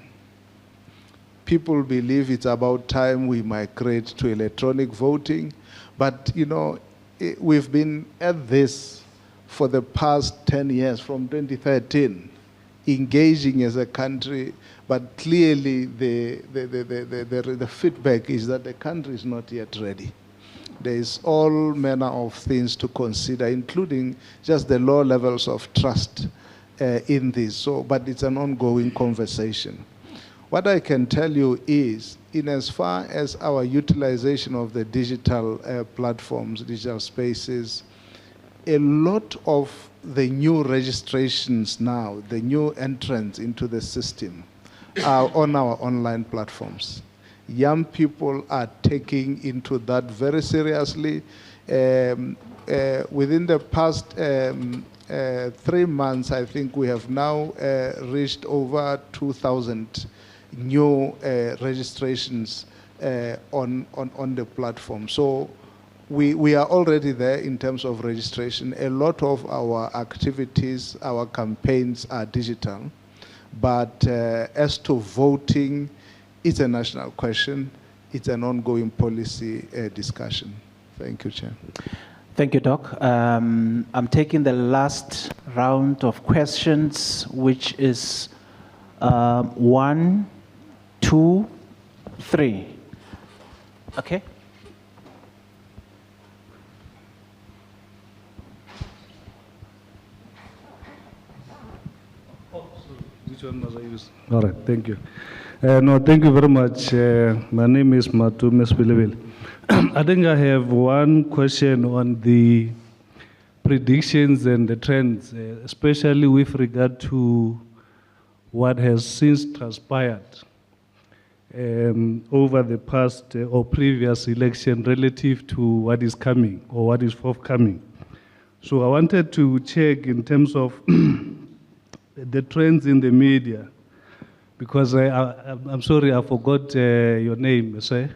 People believe it's about time we migrate to electronic voting, but, you know, we've been at this for the past 10 years, from 2013, engaging as a country, but clearly the feedback is that the country is not yet ready. There is all manner of things to consider, including just the low levels of trust in this. So, but it's an ongoing conversation. What I can tell you is, in as far as our utilization of the digital platforms, digital spaces, a lot of the new registrations now, the new entrants into the system, are on our online platforms. Young people are taking into that very seriously. Within the past 3 months, I think we have now reached over 2,000 new registrations on the platform. So we are already there in terms of registration. A lot of our activities, our campaigns are digital. But as to voting, it's a national question. It's an ongoing policy discussion. Thank you, Chair. Thank you, Doc. I'm taking the last round of questions, which is 1, 2, 3. Okay. Which one must I use? All right, thank you. No, thank you very much. My name is Matu Mesbilewil. I think I have one question on the predictions and the trends, especially with regard to what has since transpired over the past or previous election relative to what is coming or what is forthcoming. So I wanted to check in terms of the trends in the media, because I'm sorry, I forgot your name, sir.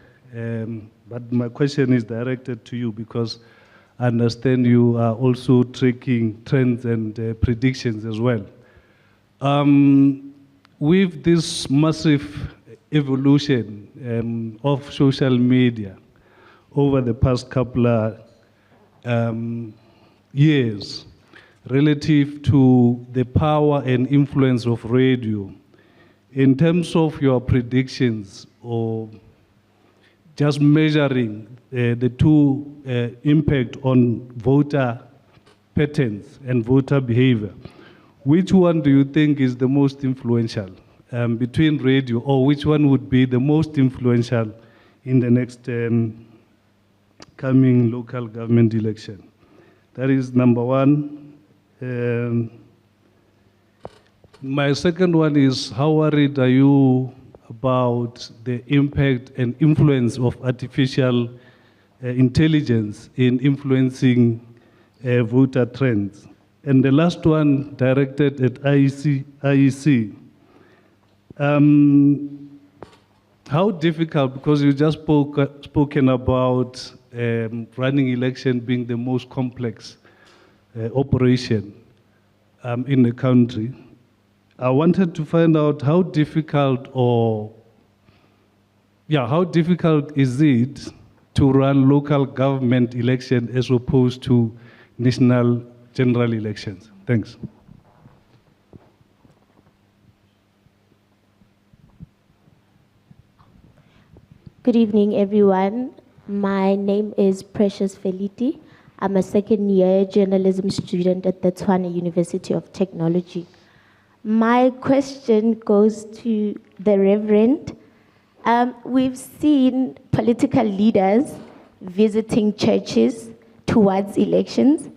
But my question is directed to you because I understand you are also tracking trends and predictions as well. With this massive evolution of social media over the past couple of years, relative to the power and influence of radio, in terms of your predictions or just measuring the two impact on voter patterns and voter behavior, which one do you think is the most influential between radio, or which one would be the most influential in the next coming local government election? That is number one. My second one is, how worried are you about the impact and influence of artificial intelligence in influencing voter trends? And the last one, directed at IEC. How difficult, because you just spoken about running election being the most complex operation in the country. I wanted to find out how difficult is it to run local government election as opposed to national general elections? Thanks. Good evening, everyone. My name is Precious Feliti. I'm a second-year journalism student at the Tshwane University of Technology. My question goes to the Reverend. We've seen political leaders visiting churches towards elections.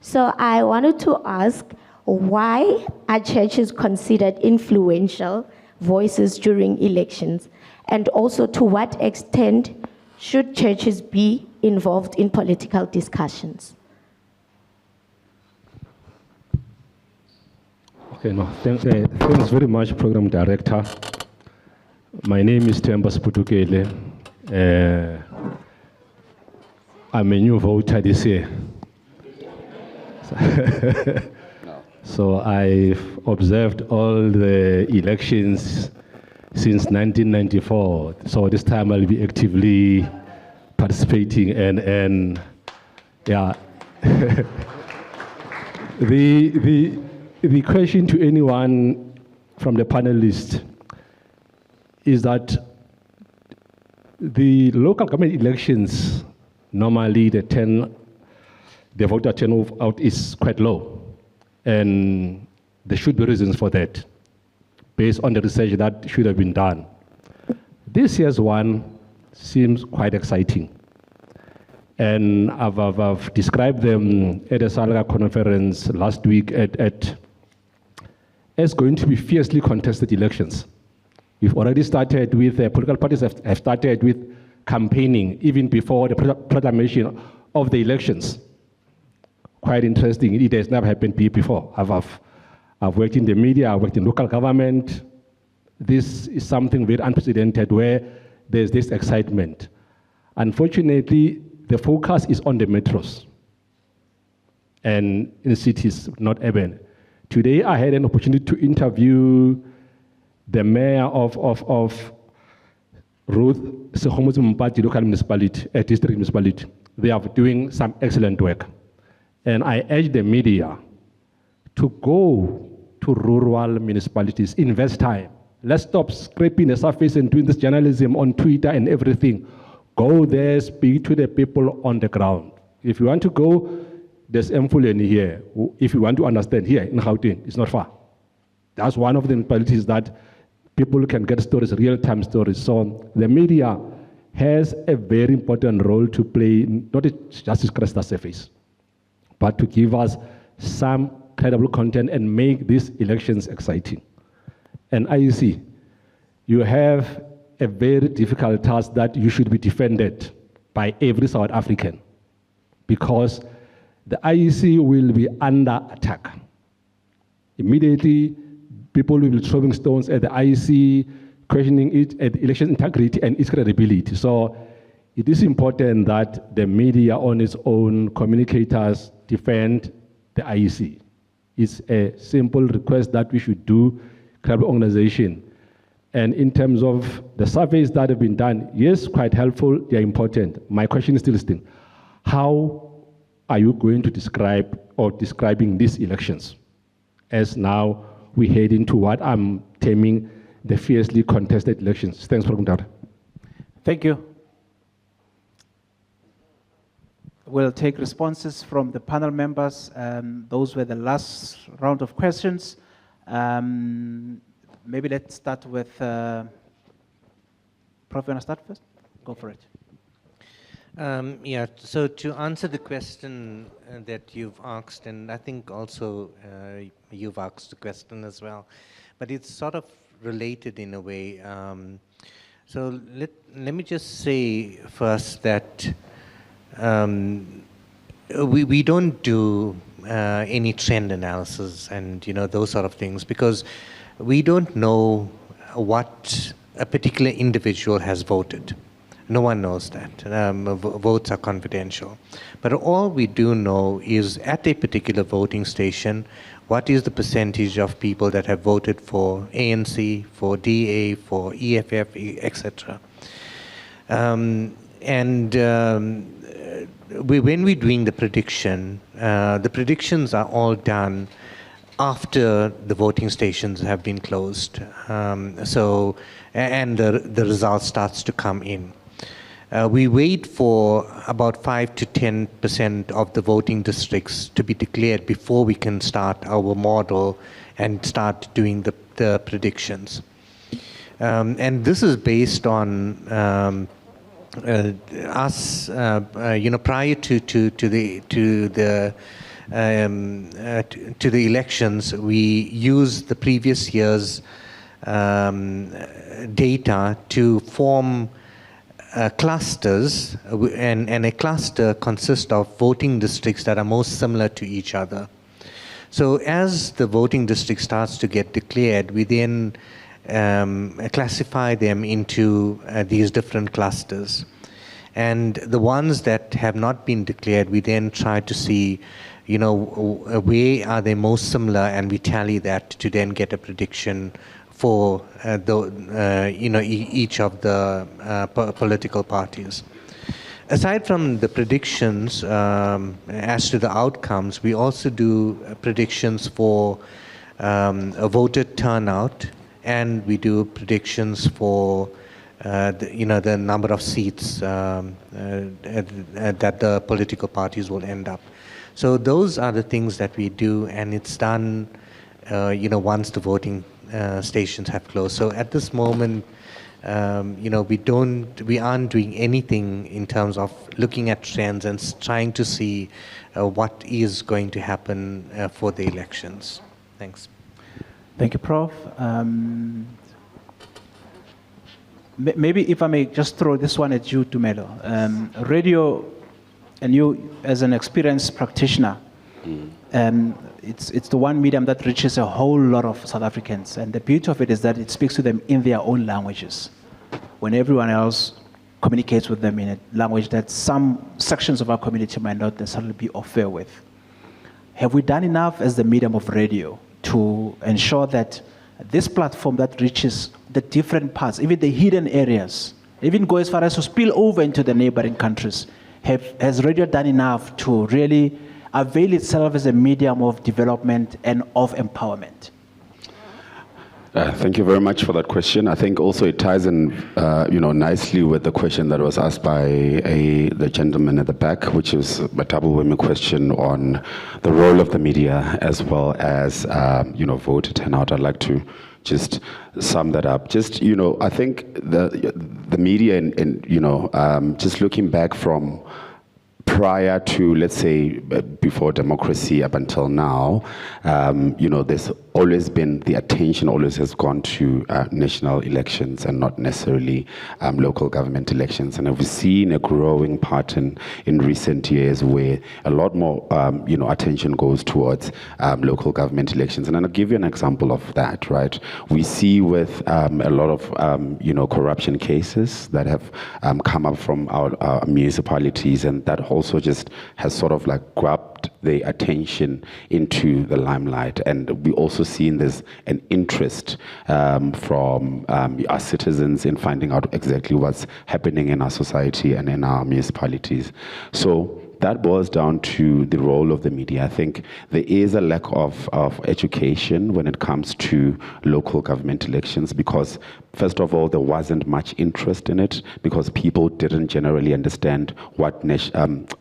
So I wanted to ask, why are churches considered influential voices during elections? And also, to what extent should churches be involved in political discussions? Okay, no, thanks very much, Program Director. My name is Temba Sputukele. I'm a new voter this year. So I've observed all the elections since 1994. So this time I'll be actively participating and yeah. The question to anyone from the panelists is that the local government elections, normally the voter turnout is quite low. And there should be reasons for that, based on the research that should have been done. This year's one seems quite exciting. And I've described them at the Salaga conference last week as going to be fiercely contested elections. We've already started with, political parties have started with campaigning even before the proclamation of the elections. Quite interesting. It has never happened before. I've worked in the media, I've worked in local government. This is something very unprecedented where there's this excitement. Unfortunately, the focus is on the metros and in cities, not urban. Today, I had an opportunity to interview the mayor of Ruth Sekhomuzi local municipality, a district municipality. They are doing some excellent work. And I urge the media to go to rural municipalities, invest time. Let's stop scraping the surface and doing this journalism on Twitter and everything. Go there, speak to the people on the ground. If you want to go, there's Mfuleni here. If you want to understand here in Gauteng, it's not far. That's one of the municipalities that people can get stories, real-time stories. So the media has a very important role to play, not just to scratch the surface, but to give us some credible content and make these elections exciting. And IEC, you have a very difficult task that you should be defended by every South African, because the IEC will be under attack. Immediately, people will be throwing stones at the IEC, questioning it at election integrity and its credibility. So it is important that the media on its own, communicators, defend the IEC. It's a simple request that we should do, credible organization. And in terms of the surveys that have been done, yes, quite helpful, they're important. My question is still still, how are you going to describe or describing these elections as now we head into what I'm terming the fiercely contested elections? Thanks, Program Director. Thank you. We'll take responses from the panel members. Those were the last round of questions. Maybe let's start with, Prof, you want to start first? Go for it. Yeah, so to answer the question that you've asked, and I think also you've asked the question as well, but it's sort of related in a way. So let me just say first that we don't do any trend analysis and those sort of things, because we don't know what a particular individual has voted. No one knows that. Votes are confidential. But all we do know is at a particular voting station, what is the percentage of people that have voted for ANC, for DA, for EFF, etc. When we're doing the prediction, the predictions are all done after the voting stations have been closed. And the results starts to come in. We wait for about 5 to 10% of the voting districts to be declared before we can start our model and start doing the predictions. And this is based on us, prior to the to the elections, we use the previous year's data to form clusters, and a cluster consists of voting districts that are most similar to each other. So as the voting district starts to get declared, we then classify them into these different clusters. And the ones that have not been declared, we then try to see, where are they most similar, and we tally that to then get a prediction for each of the political parties. Aside from the predictions as to the outcomes, we also do predictions for a voter turnout, and we do predictions for the number of seats that the political parties will end up. So those are the things that we do, and it's done once the voting stations have closed. So at this moment, we aren't doing anything in terms of looking at trends and trying to see what is going to happen for the elections. Thanks. Thank you, Prof. Maybe if I may just throw this one at you, Tumelo. Radio, and you as an experienced practitioner, it's the one medium that reaches a whole lot of South Africans. And the beauty of it is that it speaks to them in their own languages, when everyone else communicates with them in a language that some sections of our community might not necessarily be au fait with. Have we done enough as the medium of radio to ensure that this platform that reaches the different parts, even the hidden areas, even go as far as to spill over into the neighboring countries, has radio done enough to really avail itself as a medium of development and of empowerment? Thank you very much for that question. I think also it ties in, nicely with the question that was asked by the gentleman at the back, which is a double-whammy question on the role of the media as well as, voter turnout. I'd like to just sum that up. Just, I think the media and just looking back from prior to, let's say, before democracy up until now, there's always been, the attention always has gone to national elections and not necessarily local government elections. And we've seen a growing pattern in recent years where a lot more, attention goes towards local government elections. And I'll give you an example of that, right? We see with a lot of, corruption cases that have come up from our municipalities, and that also just has sort of like grabbed the attention into the limelight. And we also seen there's an interest from our citizens in finding out exactly what's happening in our society and in our municipalities. So that boils down to the role of the media. I think there is a lack of education when it comes to local government elections because, first of all, there wasn't much interest in it because people didn't generally understand what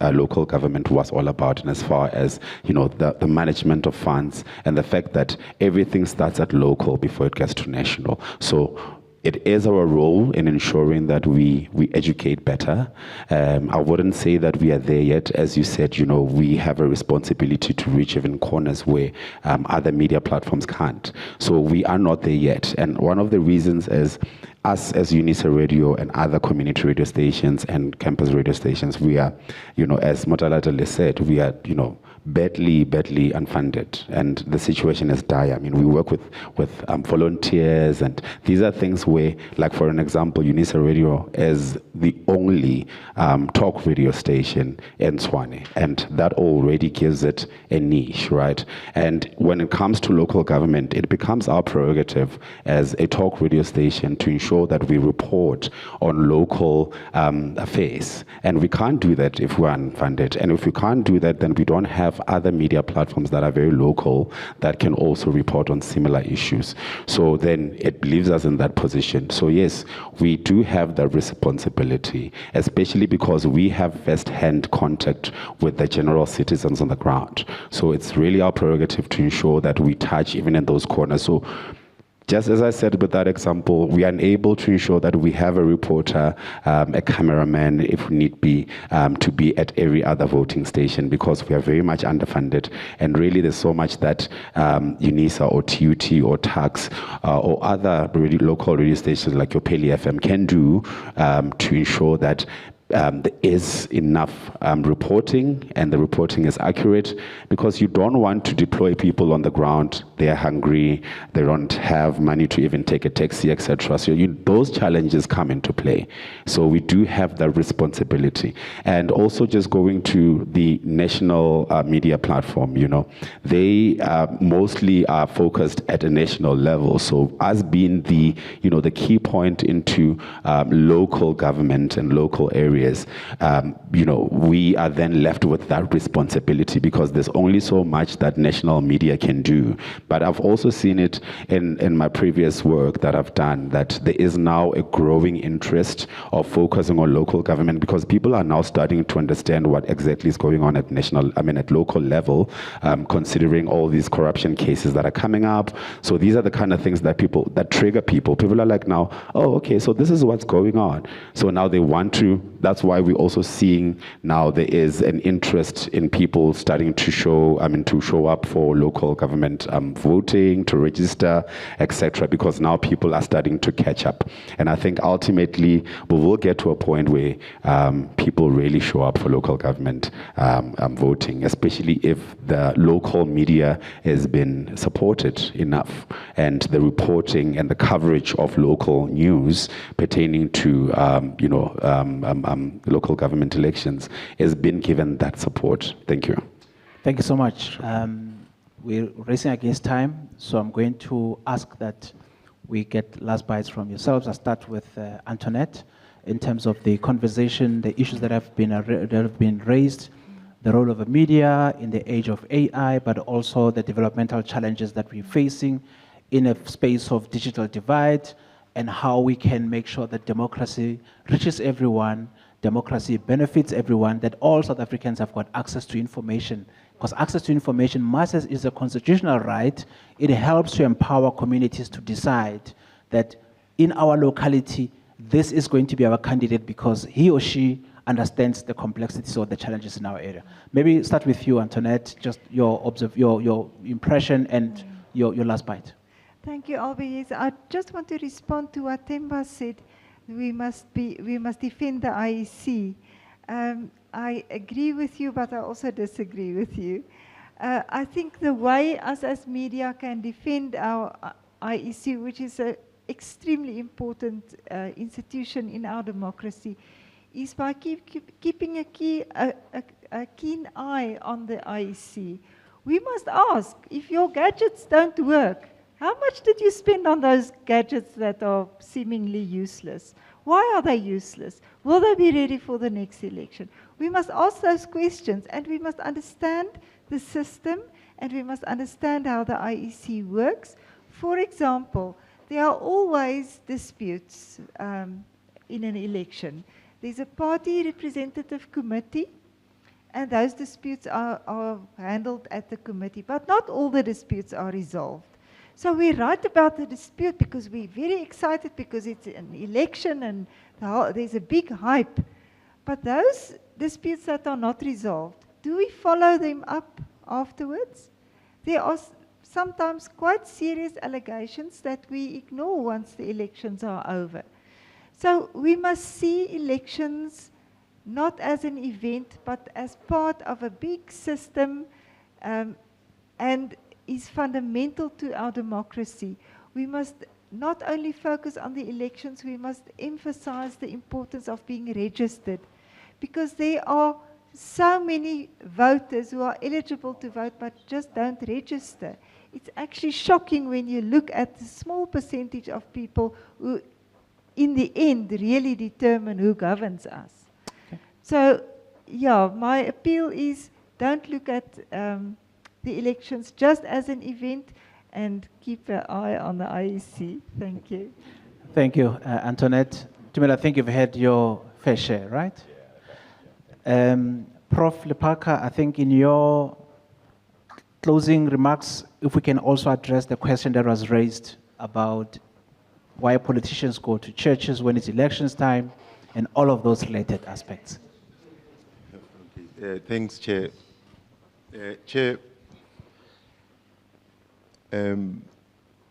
local government was all about, and as far as, the management of funds and the fact that everything starts at local before it gets to national. So it is our role in ensuring that we educate better. I wouldn't say that we are there yet. As you said, we have a responsibility to reach even corners where other media platforms can't. So we are not there yet. And one of the reasons is us as Unisa Radio and other community radio stations and campus radio stations, we are, as Motalatale said, we are, badly unfunded, and the situation is dire. I mean, we work with volunteers, and these are things where, like for an example, Unisa Radio is the only talk radio station in Tshwane, and that already gives it a niche, right? And when it comes to local government, it becomes our prerogative as a talk radio station to ensure that we report on local affairs, and we can't do that if we're unfunded. And if we can't do that, then we don't have other media platforms that are very local that can also report on similar issues. So then it leaves us in that position. So yes, we do have the responsibility, especially because we have first-hand contact with the general citizens on the ground. So it's really our prerogative to ensure that we touch even in those corners. So just as I said with that example, we are unable to ensure that we have a reporter, a cameraman, if need be, to be at every other voting station because we are very much underfunded. And really, there's so much that Unisa or TUT or TAX or other local radio stations like your Peli FM can do to ensure that there is enough reporting and the reporting is accurate, because you don't want to deploy people on the ground. They're hungry, they don't have money to even take a taxi, etc. So those challenges come into play. So we do have that responsibility. And also just going to the national media platform, they mostly are focused at a national level. So us being the key point into local government and local areas, we are then left with that responsibility because there's only so much that national media can do. But I've also seen it in my previous work that I've done, that there is now a growing interest of focusing on local government because people are now starting to understand what exactly is going on at local level, considering all these corruption cases that are coming up. So these are the kind of things that trigger people. People are like now, oh, okay, so this is what's going on. So now they want to, that's why we're also seeing now there is an interest in people starting to show up for local government voting, to register, etc., because now people are starting to catch up. And I think ultimately we will get to a point where people really show up for local government voting, especially if the local media has been supported enough and the reporting and the coverage of local news pertaining to local government elections has been given that support. Thank you. Thank you so much. We're racing against time, so I'm going to ask that we get last bites from yourselves. I'll start with Antoinette in terms of the conversation, the issues that have been raised, the role of the media in the age of AI, but also the developmental challenges that we're facing in a space of digital divide, and how we can make sure that democracy reaches everyone, democracy benefits everyone, that all South Africans have got access to information. Because access to information is a constitutional right. It helps to empower communities to decide that in our locality, this is going to be our candidate because he or she understands the complexities or the challenges in our area. Maybe start with you, Antoinette, just your impression and your last bite. Thank you, Albie. Yes, I just want to respond to what Themba said. We must defend the IEC. I agree with you, but I also disagree with you. I think the way us as media can defend our IEC, which is an extremely important institution in our democracy, is by keeping a keen eye on the IEC. We must ask, if your gadgets don't work, how much did you spend on those gadgets that are seemingly useless? Why are they useless? Will they be ready for the next election? We must ask those questions, and we must understand the system, and we must understand how the IEC works. For example, there are always disputes in an election. There's a party representative committee, and those disputes are handled at the committee, but not all the disputes are resolved. So we write about the dispute because we're very excited because it's an election and there's a big hype. But those disputes that are not resolved, do we follow them up afterwards? There are sometimes quite serious allegations that we ignore once the elections are over. So we must see elections not as an event, but as part of a big system, and is fundamental to our democracy. We must not only focus on the elections, we must emphasize the importance of being registered, because there are so many voters who are eligible to vote but just don't register. It's actually shocking when you look at the small percentage of people who in the end really determine who governs us. Okay. So yeah, my appeal is don't look at the elections just as an event, and keep an eye on the IEC. Thank you. Thank you, Antoinette. Tumela, I think you've had your fair share, right? Prof. Lepaka, I think in your closing remarks, if we can also address the question that was raised about why politicians go to churches when it's elections time, and all of those related aspects. Okay. Thanks, Chair. Chair,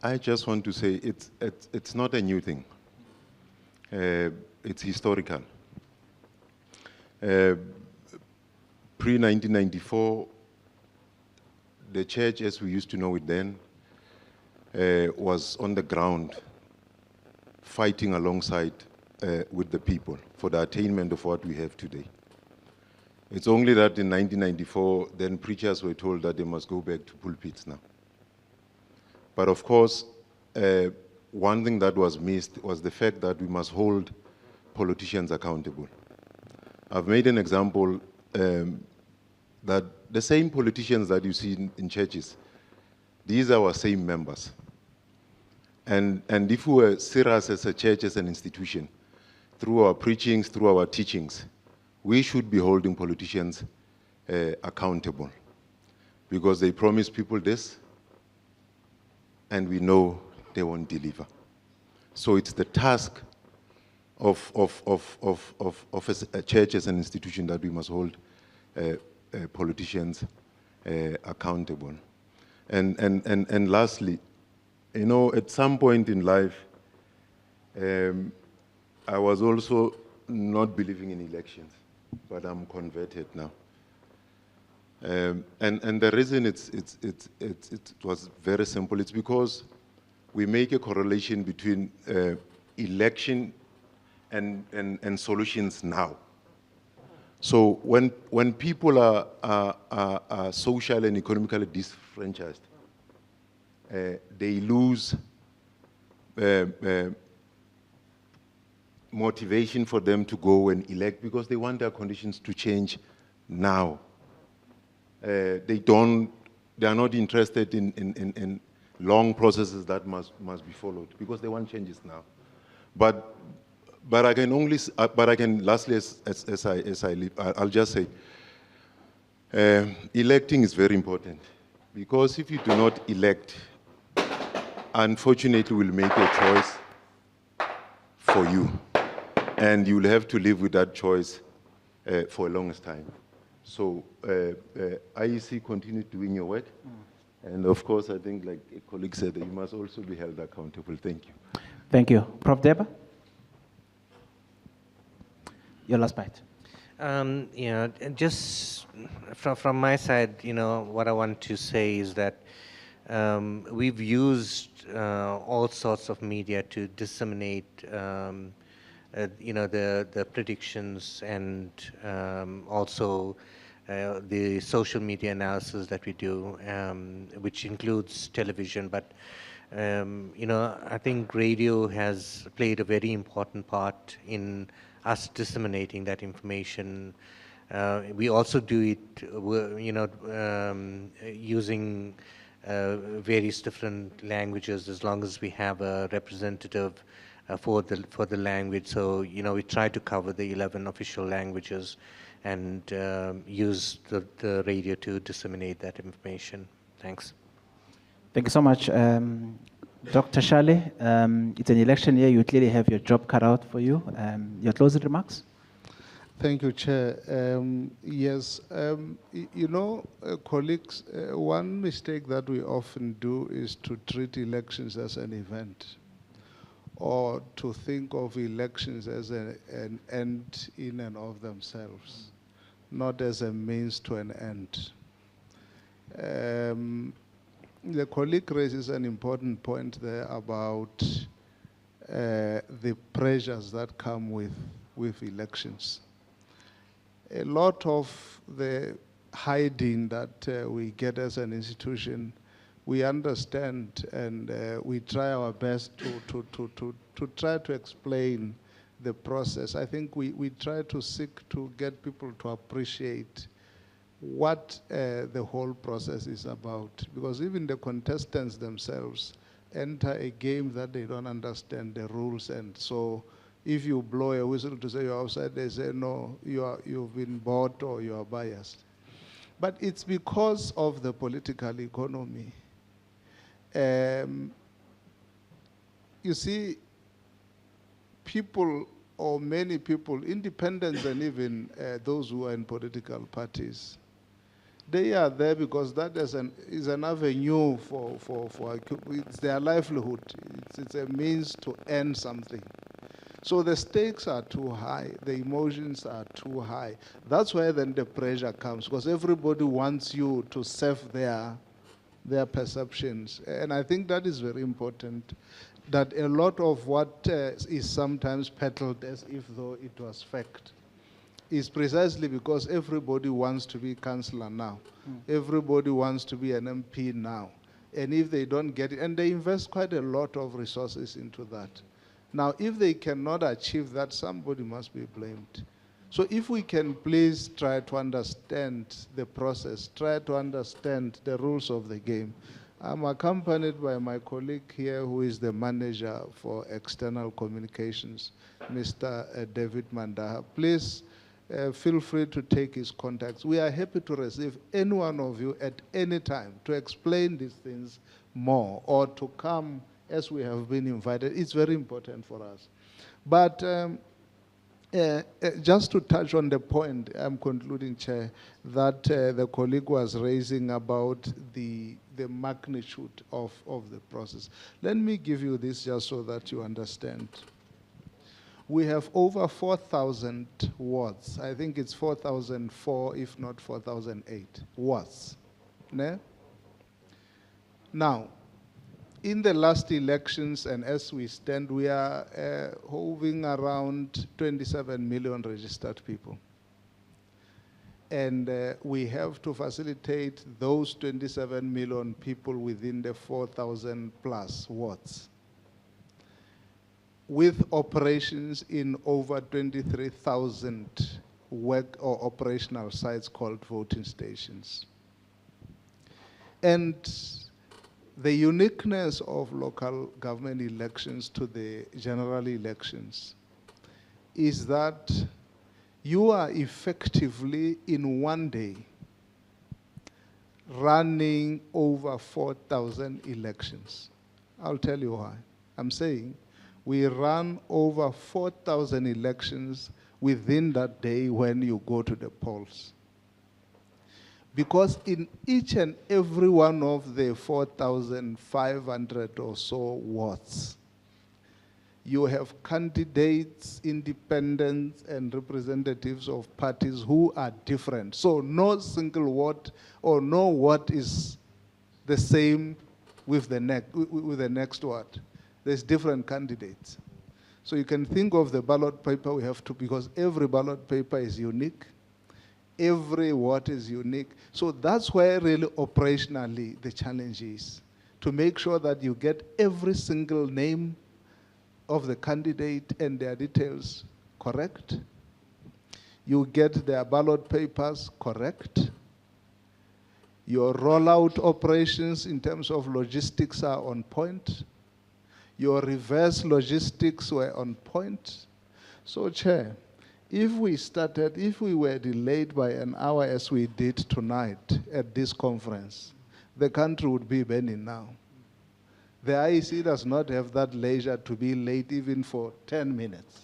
I just want to say it's not a new thing. It's historical. Pre-1994, the church, as we used to know it then, was on the ground, fighting alongside with the people for the attainment of what we have today. It's only that in 1994, then preachers were told that they must go back to pulpits now. But of course, one thing that was missed was the fact that we must hold politicians accountable. I've made an example that the same politicians that you see in churches, these are our same members. And if we were serious as a church, as an institution, through our preachings, through our teachings, we should be holding politicians accountable, because they promise people this, and we know they won't deliver. So it's the task of a church as an institution that we must hold politicians accountable. And lastly, you know, at some point in life, I was also not believing in elections, but I'm converted now. And the reason it was very simple. It's because we make a correlation between election and solutions now. So when people are social and economically disenfranchised, they lose motivation for them to go and elect, because they want their conditions to change now. They are not interested in long processes that must be followed, because they want changes now. But I can lastly, as I leave, I'll just say, electing is very important, because if you do not elect, unfortunately, we'll make a choice for you, and you'll have to live with that choice for a longest time. So IEC, continue doing your work. And of course, I think, like a colleague said, you must also be held accountable. Thank you. Thank you. Prof. Deba? Your last bite. Just from my side, what I want to say is that we've used all sorts of media to disseminate, the predictions, and also the social media analysis that we do, which includes television. But I think radio has played a very important part in us disseminating that information. We also do it, using various different languages, as long as we have a representative for the language. So we try to cover the 11 official languages and use the radio to disseminate that information. Thanks. Thank you so much. Dr. Shale, it's an election year. You clearly have your job cut out for you. Your closing remarks? Thank you, Chair. Yes, colleagues, one mistake that we often do is to treat elections as an event, or to think of elections as an end in and of themselves, not as a means to an end. The colleague raises an important point there about the pressures that come with elections. A lot of the hiding that we get as an institution, we understand, and we try our best to try to explain the process. I think we try to seek to get people to appreciate what the whole process is about, because even the contestants themselves enter a game that they don't understand the rules, and so if you blow a whistle to say you're outside, they say no, you've been bought or you are biased. But it's because of the political economy. you see, people or many people, independents and even those who are in political parties, they are there because that is an avenue for it's their livelihood. It's a means to earn something. So the stakes are too high, the emotions are too high. That's where then the pressure comes, because everybody wants you to serve their perceptions. And I think that is very important, that a lot of what is sometimes peddled as if though it was fact is precisely because everybody wants to be councillor now. Everybody wants to be an MP now. And if they don't get it, and they invest quite a lot of resources into that. Now, if they cannot achieve that, somebody must be blamed. So if we can please try to understand the process, try to understand the rules of the game. I'm accompanied by my colleague here who is the manager for external communications, Mr. David Mandaha. Please feel free to take his contacts. We are happy to receive any one of you at any time to explain these things more or to come as we have been invited. It's very important for us. But just to touch on the point, I'm concluding, Chair, that the colleague was raising about the magnitude of the process. Let me give you this just so that you understand. We have over 4,000 wards. I think it's 4,004, if not 4,008 wards. Ne? Now, in the last elections, and as we stand, we are hovering around 27 million registered people. And we have to facilitate those 27 million people within the 4,000 plus wards, with operations in over 23,000 work or operational sites called voting stations. And the uniqueness of local government elections to the general elections is that you are effectively in one day running over 4,000 elections. I'll tell you why. I'm saying we run over 4,000 elections within that day when you go to the polls. Because in each and every one of the 4,500 or so wards, you have candidates, independents, and representatives of parties who are different. So no single ward or no ward is the same with the next ward. There's different candidates. So you can think of the ballot paper we have to, because every ballot paper is unique. Every ward is unique. So that's where really operationally the challenge is, to make sure that you get every single name of the candidate and their details correct. You get their ballot papers correct. Your rollout operations in terms of logistics are on point. Your reverse logistics were on point. So, Chair, if we were delayed by an hour as we did tonight at this conference, the country would be burning now. The IEC does not have that leisure to be late even for 10 minutes.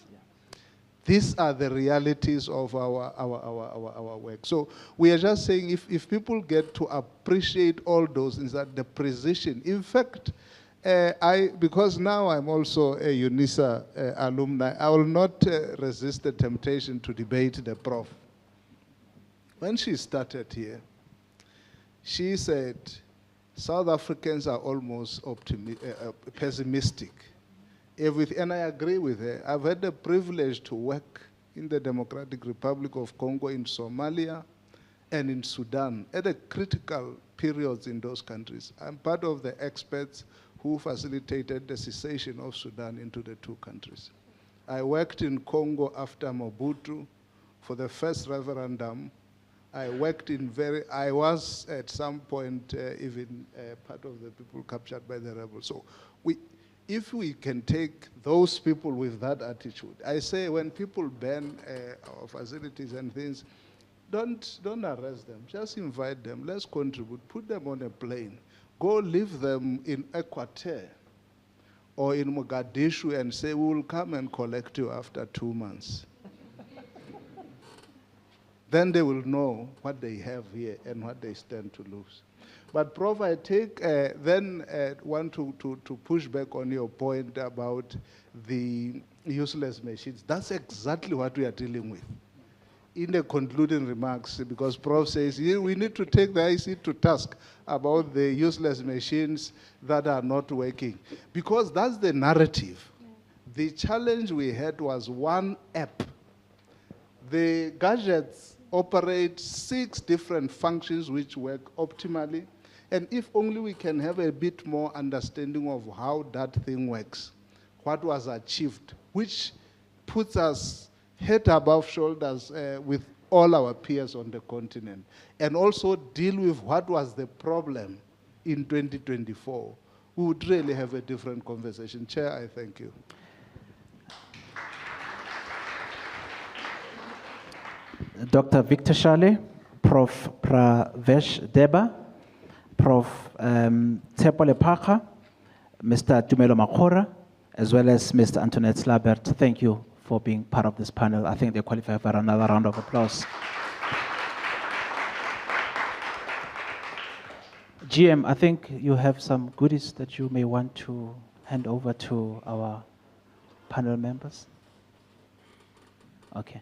These are the realities of our work. So we are just saying if people get to appreciate all those things, that the precision, in fact, because now I'm also a Unisa alumni, I will not resist the temptation to debate the prof. When she started here, she said, South Africans are almost pessimistic. And I agree with her. I've had the privilege to work in the Democratic Republic of Congo, in Somalia, and in Sudan at the critical periods in those countries. I'm part of the experts who facilitated the cessation of Sudan into the two countries. I worked in Congo after Mobutu for the first referendum. I was at some point even part of the people captured by the rebels. So if we can take those people with that attitude, I say when people ban our facilities and things, don't arrest them, just invite them, let's contribute, put them on a plane, go leave them in Equateur or in Mogadishu and say, we will come and collect you after 2 months. Then they will know what they have here and what they stand to lose. But Prof, I take, want to push back on your point about the useless machines. That's exactly what we are dealing with. In the concluding remarks, because Prof says we need to take the IC to task about the useless machines that are not working, because that's the narrative. The challenge we had was one app. The gadgets operate 6 different functions which work optimally, and if only we can have a bit more understanding of how that thing works, what was achieved, which puts us head above shoulders with all our peers on the continent, and also deal with what was the problem in 2024, we would really have a different conversation. Chair, I thank you. Dr. Victor Shale, Prof. Pravesh Deba, Prof. Tshepo Lepaka, Mr. Tumelo Makhora, as well as Mr. Antoinette Slabert. Thank you for being part of this panel. I think they qualify for another round of applause. GM, I think you have some goodies that you may want to hand over to our panel members. Okay.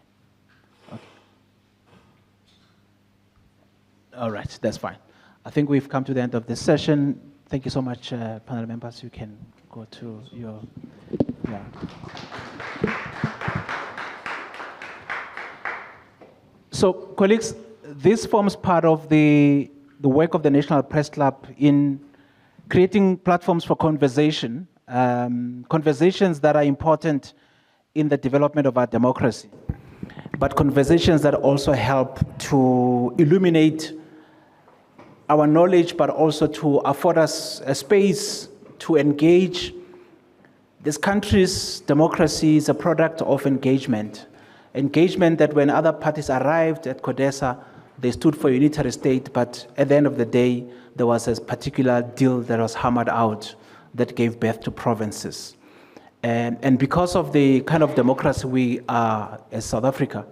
All right, that's fine. I think we've come to the end of this session. Thank you so much, panel members. You can go to your, yeah. So, colleagues, this forms part of the work of the National Press Club in creating platforms for conversation, conversations that are important in the development of our democracy, but conversations that also help to illuminate our knowledge, but also to afford us a space to engage. This country's democracy is a product of engagement. Engagement that when other parties arrived at CODESA, they stood for a unitary state, but at the end of the day, there was a particular deal that was hammered out that gave birth to provinces. And because of the kind of democracy we are as South Africa,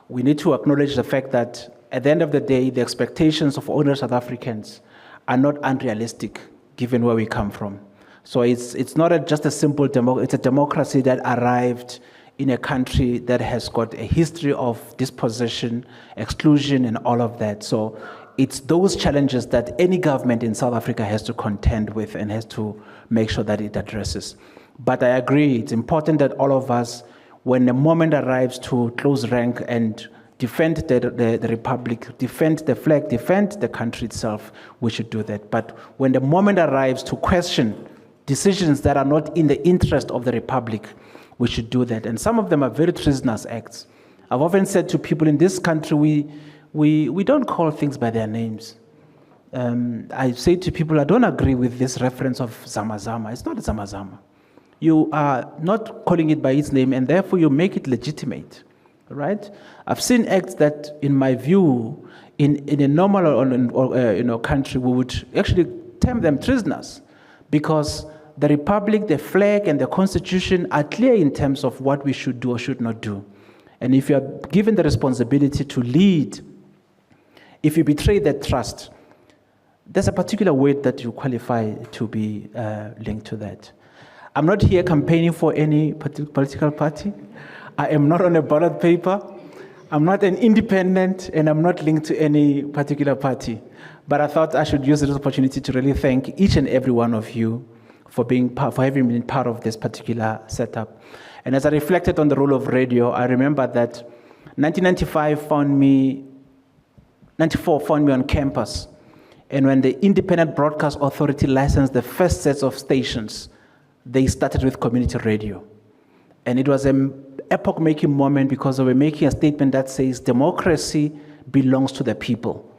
we need to acknowledge the fact that at the end of the day, the expectations of ordinary South Africans are not unrealistic given where we come from. So it's not just a simple democracy, it's a democracy that arrived in a country that has got a history of dispossession, exclusion, and all of that. So it's those challenges that any government in South Africa has to contend with and has to make sure that it addresses. But I agree, it's important that all of us, when the moment arrives to close rank and defend the republic, defend the flag, defend the country itself, we should do that. But when the moment arrives to question decisions that are not in the interest of the republic, we should do that. And some of them are very treasonous acts. I've often said to people in this country, we don't call things by their names. I say to people, I don't agree with this reference of Zama Zama. It's not Zama Zama. You are not calling it by its name, and therefore you make it legitimate. Right? I've seen acts that, in my view, in a normal country, we would actually term them treasonous, because the republic, the flag, and the constitution are clear in terms of what we should do or should not do. And if you are given the responsibility to lead, if you betray that trust, there's a particular weight that you qualify to be linked to that. I'm not here campaigning for any political party. I am not on a ballot paper. I'm not an independent, and I'm not linked to any particular party. But I thought I should use this opportunity to really thank each and every one of you for having been part of this particular setup. And as I reflected on the role of radio, I remember that 1994 found me on campus. And when the Independent Broadcast Authority licensed the first sets of stations, they started with community radio. And it was an epoch-making moment because they were making a statement that says democracy belongs to the people.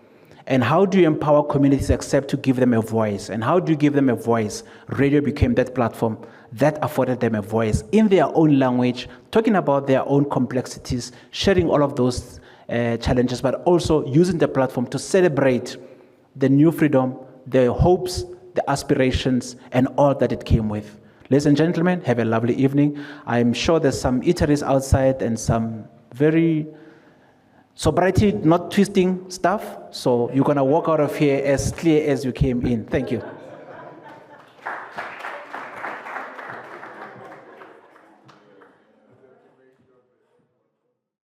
And how do you empower communities except to give them a voice? And how do you give them a voice? Radio became that platform that afforded them a voice in their own language, talking about their own complexities, sharing all of those challenges, but also using the platform to celebrate the new freedom, the hopes, the aspirations, and all that it came with. Ladies and gentlemen, have a lovely evening. I'm sure there's some eateries outside and some very sobriety, not twisting stuff. So you're going to walk out of here as clear as you came in. Thank you.